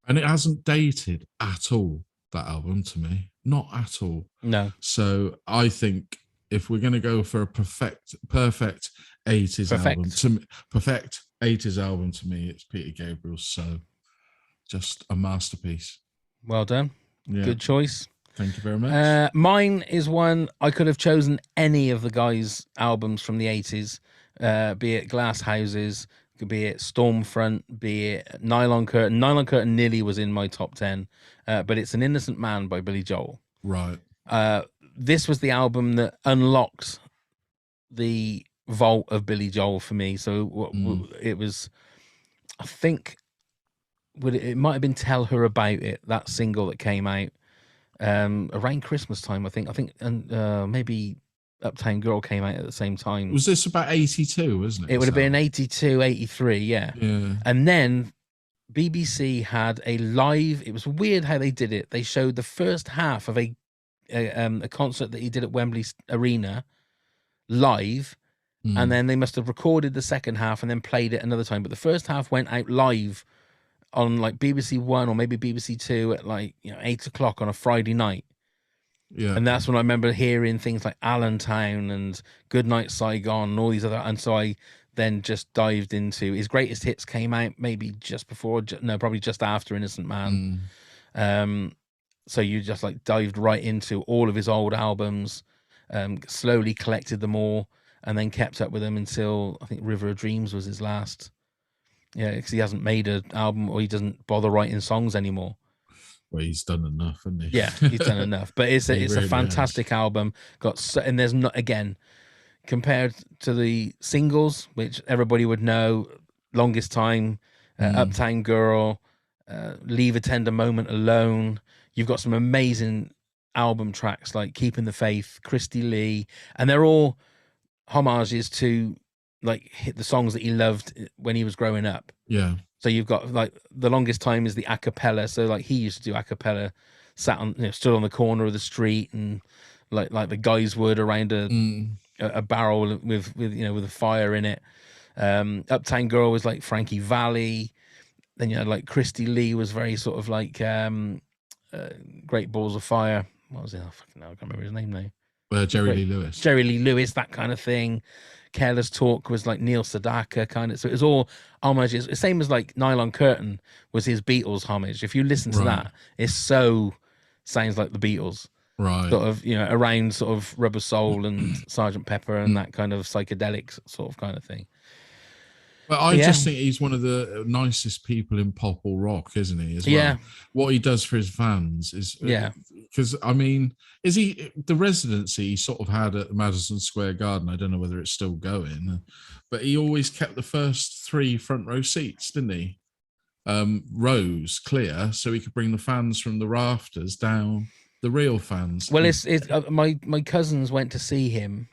And it hasn't dated at all, that album, to me, not at all. No. So I think if we're going to go for a perfect 80s album, perfect 80s album to me, it's Peter Gabriel's So. Just a masterpiece. Well done. Good choice. Thank you very much. Mine is one, I could have chosen any of the guys' albums from the 80s, be it Glass Houses, be it Stormfront, be it Nylon Curtain. Nylon Curtain nearly was in my top 10, but it's An Innocent Man by Billy Joel. Right. This was the album that unlocked the vault of Billy Joel for me. So it was, I think, it might have been Tell Her About It, that single that came out around Christmas time, I think, and maybe Uptown Girl came out at the same time. Was this about 82, wasn't it? It would have been 82, 83, yeah. And then BBC had a live. It was weird how they did it. They showed the first half of a concert that he did at Wembley Arena live, and then they must have recorded the second half and then played it another time. But the first half went out live on like BBC One or maybe BBC Two at like 8 o'clock on a Friday night. Yeah. And that's when I remember hearing things like Allentown and Goodnight Saigon and all these other. And so I then just dived into his greatest hits. Came out maybe just before, no, probably just after Innocent Man. So you just like dived right into all of his old albums, slowly collected them all, and then kept up with them until I think River of Dreams was his last. Yeah, because he hasn't made an album, or he doesn't bother writing songs anymore. Well, he's done enough, hasn't he? Yeah, he's done enough. But it's He a really fantastic album. And there's not, again, compared to the singles, which everybody would know, Longest Time, Uptown Girl, Leave a Tender Moment Alone. You've got some amazing album tracks like Keeping the Faith, Christy Lee, and they're all homages to like hit the songs that he loved when he was growing up. Yeah. So you've got like The Longest Time is the a cappella. So like he used to do a cappella, sat on, stood on the corner of the street and like the guys would around a barrel with a fire in it. Uptown Girl was like Frankie Valli. Then like Christy Lee was very sort of like Great Balls of Fire. What was it? I can't remember his name now. Jerry Lee Lewis. Jerry Lee Lewis, that kind of thing. Careless Talk was like Neil Sedaka kind of. So it was all homages. The same as like Nylon Curtain was his Beatles homage. If you listen to that, it sounds like the Beatles. Right. Sort of, around sort of Rubber Soul and Sgt. Pepper and that kind of psychedelic sort of kind of thing. But I just think he's one of the nicest people in pop or rock, isn't he? As well. Yeah. What he does for his fans is, because I mean, is he the residency he sort of had at Madison Square Garden? I don't know whether it's still going, but he always kept the first 3 front row seats, didn't he? Rows clear, so he could bring the fans from the rafters down, the real fans. Well, it's my cousins went to see him,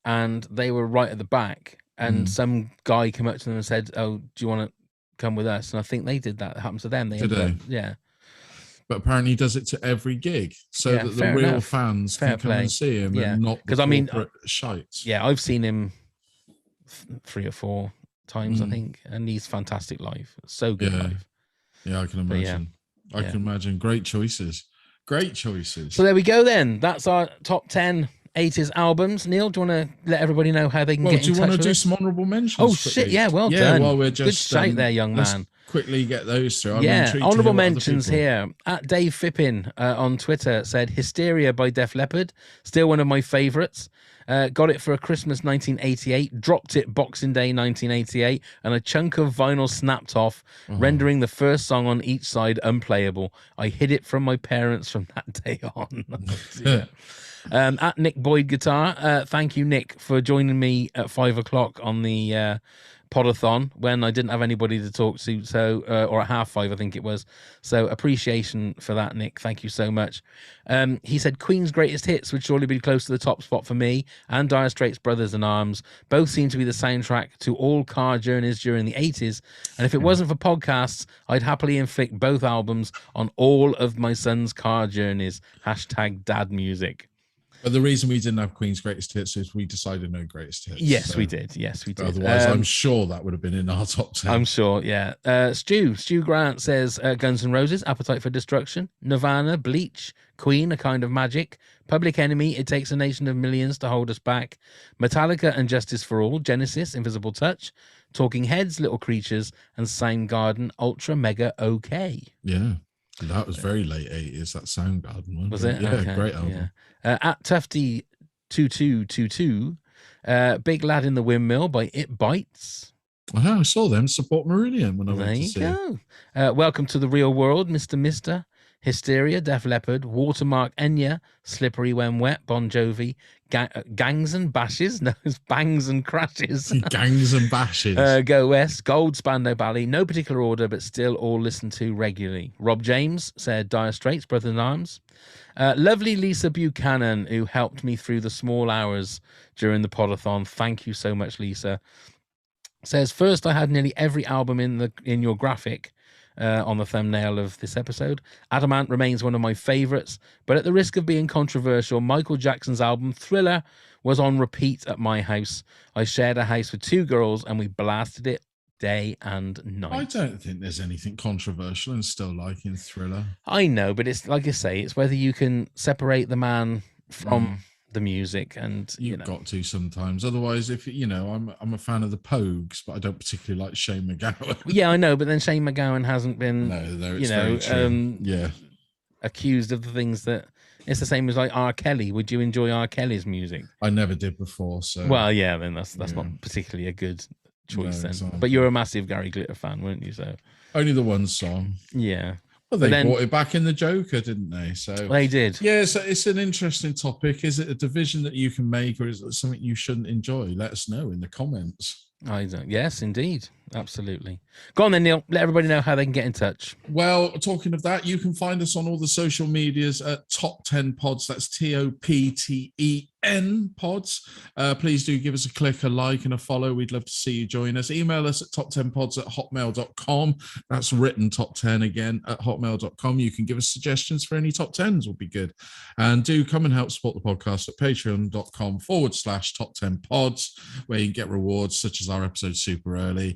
and they were right at the back. And some guy came up to them and said, "Oh, do you want to come with us?" And I think they did that. It happened to them. Yeah. But apparently he does it to every gig, so that the real fans can come and see him, and not because shites. Yeah, I've seen him 3 or 4 times, I think, and he's fantastic live. So good live. Yeah, I can imagine. I can imagine. Great choices. So there we go. Then that's our top 10. 80s albums. Neil, do you want to let everybody know how they can get in touch? Do you want to do some honourable mentions? Oh, shit, yeah, well done. Well, we're just good shout there, young man. Quickly get those through. Honourable mentions here. At Dave Fippin on Twitter said Hysteria by Def Leppard, still one of my favourites. Got it for a Christmas 1988, dropped it Boxing Day 1988, and a chunk of vinyl snapped off, rendering the first song on each side unplayable. I hid it from my parents from that day on. At Nick Boyd Guitar, thank you, Nick, for joining me at 5 o'clock on the podathon when I didn't have anybody to talk to, so or at 5:30 I think it was. So appreciation for that, Nick. Thank you so much. He said Queen's greatest hits would surely be close to the top spot for me, and Dire Straits' Brothers in Arms both seem to be the soundtrack to all car journeys during the 80s, and if it wasn't for podcasts, I'd happily inflict both albums on all of my son's car journeys. #dad music. But the reason we didn't have Queen's greatest hits is we decided no greatest hits. Yes, we did. Otherwise, I'm sure that would have been in our top 10. I'm sure, yeah. Stu Grant says Guns N' Roses, Appetite for Destruction, Nirvana, Bleach, Queen, A Kind of Magic, Public Enemy, It Takes a Nation of Millions to Hold Us Back, Metallica and Justice for All, Genesis, Invisible Touch, Talking Heads, Little Creatures, and Soundgarden, Ultra Mega OK. Yeah. That was very late 80s, that Soundgarden one. Was it? Yeah, okay. Great album. Yeah. At Tufty2222, Big Lad in the Windmill by It Bites. I saw them support Meridian when I went to see. There you go. Welcome to the Real World, Mr. Hysteria, Def Leppard, Watermark, Enya, Slippery When Wet, Bon Jovi, Gangs and Bashes, no, it's Bangs and Crashes. Gangs and Bashes. Go West, Gold, Spandau Ballet, no particular order, but still all listened to regularly. Rob James said Dire Straits, Brothers in Arms. Lovely Lisa Buchanan, who helped me through the small hours during the podathon. Thank you so much, Lisa. Says, first I had nearly every album in your graphic, on the thumbnail of this episode. Adamant remains one of my favourites, but at the risk of being controversial, Michael Jackson's album Thriller was on repeat at my house. I shared a house with 2 girls and we blasted it day and night. I don't think there's anything controversial in still liking Thriller. I know, but it's like I say, it's whether you can separate the man from the music, and You've got to sometimes. Otherwise, if I'm a fan of the Pogues, but I don't particularly like Shane McGowan. Yeah, I know, but then Shane McGowan hasn't been very true. accused of the things that it's the same as like R. Kelly. Would you enjoy R. Kelly's music? I never did before, so well, yeah, then that's not particularly a good choice then. exactly. But you're a massive Gary Glitter fan, weren't you? So only the one song. Yeah. Well, they brought it back in the Joker, didn't they? So they did. Yeah, so it's an interesting topic. Is it a division that you can make, or is it something you shouldn't enjoy? Let us know in the comments. I don't. Yes, indeed. Absolutely. Go on then, Neil. Let everybody know how they can get in touch. Well, talking of that, you can find us on all the social medias at Top 10 Pods. That's TOPTEN Pods. Please do give us a click, a like, and a follow. We'd love to see you join us. Email us at top10pods@hotmail.com. That's written top 10 again at hotmail.com. You can give us suggestions for any top 10s, will be good. And do come and help support the podcast at patreon.com/top10pods, where you can get rewards such as our episode super early.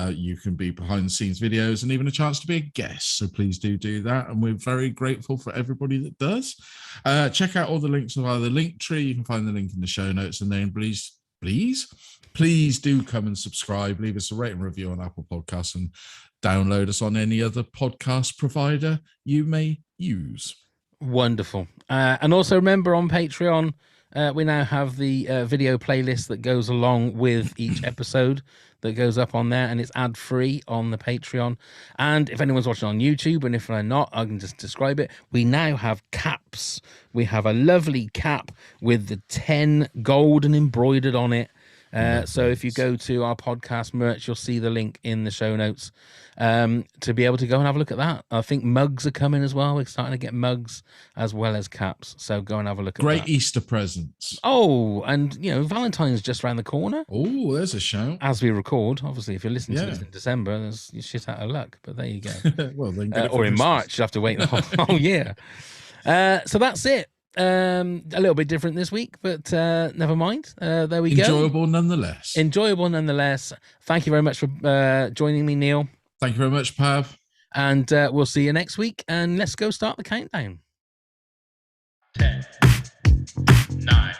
You can be behind the scenes videos and even a chance to be a guest. So please do that. And we're very grateful for everybody that does. Check out all the links via the link tree. You can find the link in the show notes. And then please do come and subscribe. Leave us a rating review on Apple Podcasts and download us on any other podcast provider you may use. Wonderful. And also remember on Patreon, we now have the video playlist that goes along with each episode that goes up on there, and it's ad-free on the Patreon. And if anyone's watching on YouTube, and if they're not, I can just describe it. We now have caps. We have a lovely cap with the 10 golden embroidered on it. So if you go to our podcast merch, you'll see the link in the show notes to be able to go and have a look at that. I think mugs are coming as well. We're starting to get mugs as well as caps. So go and have a look at that. Great Easter presents. Oh, and Valentine's just around the corner. Oh, there's a shout. As we record, obviously, if you're listening to this in December, there's shit out of luck. But there you go. Well, then or in March, you have to wait the whole year. So that's it. A little bit different this week, but never mind. There we go. Enjoyable nonetheless. Thank you very much for joining me, Neil. Thank you very much, Pav. And we'll see you next week. And let's go start the countdown. 10, 9.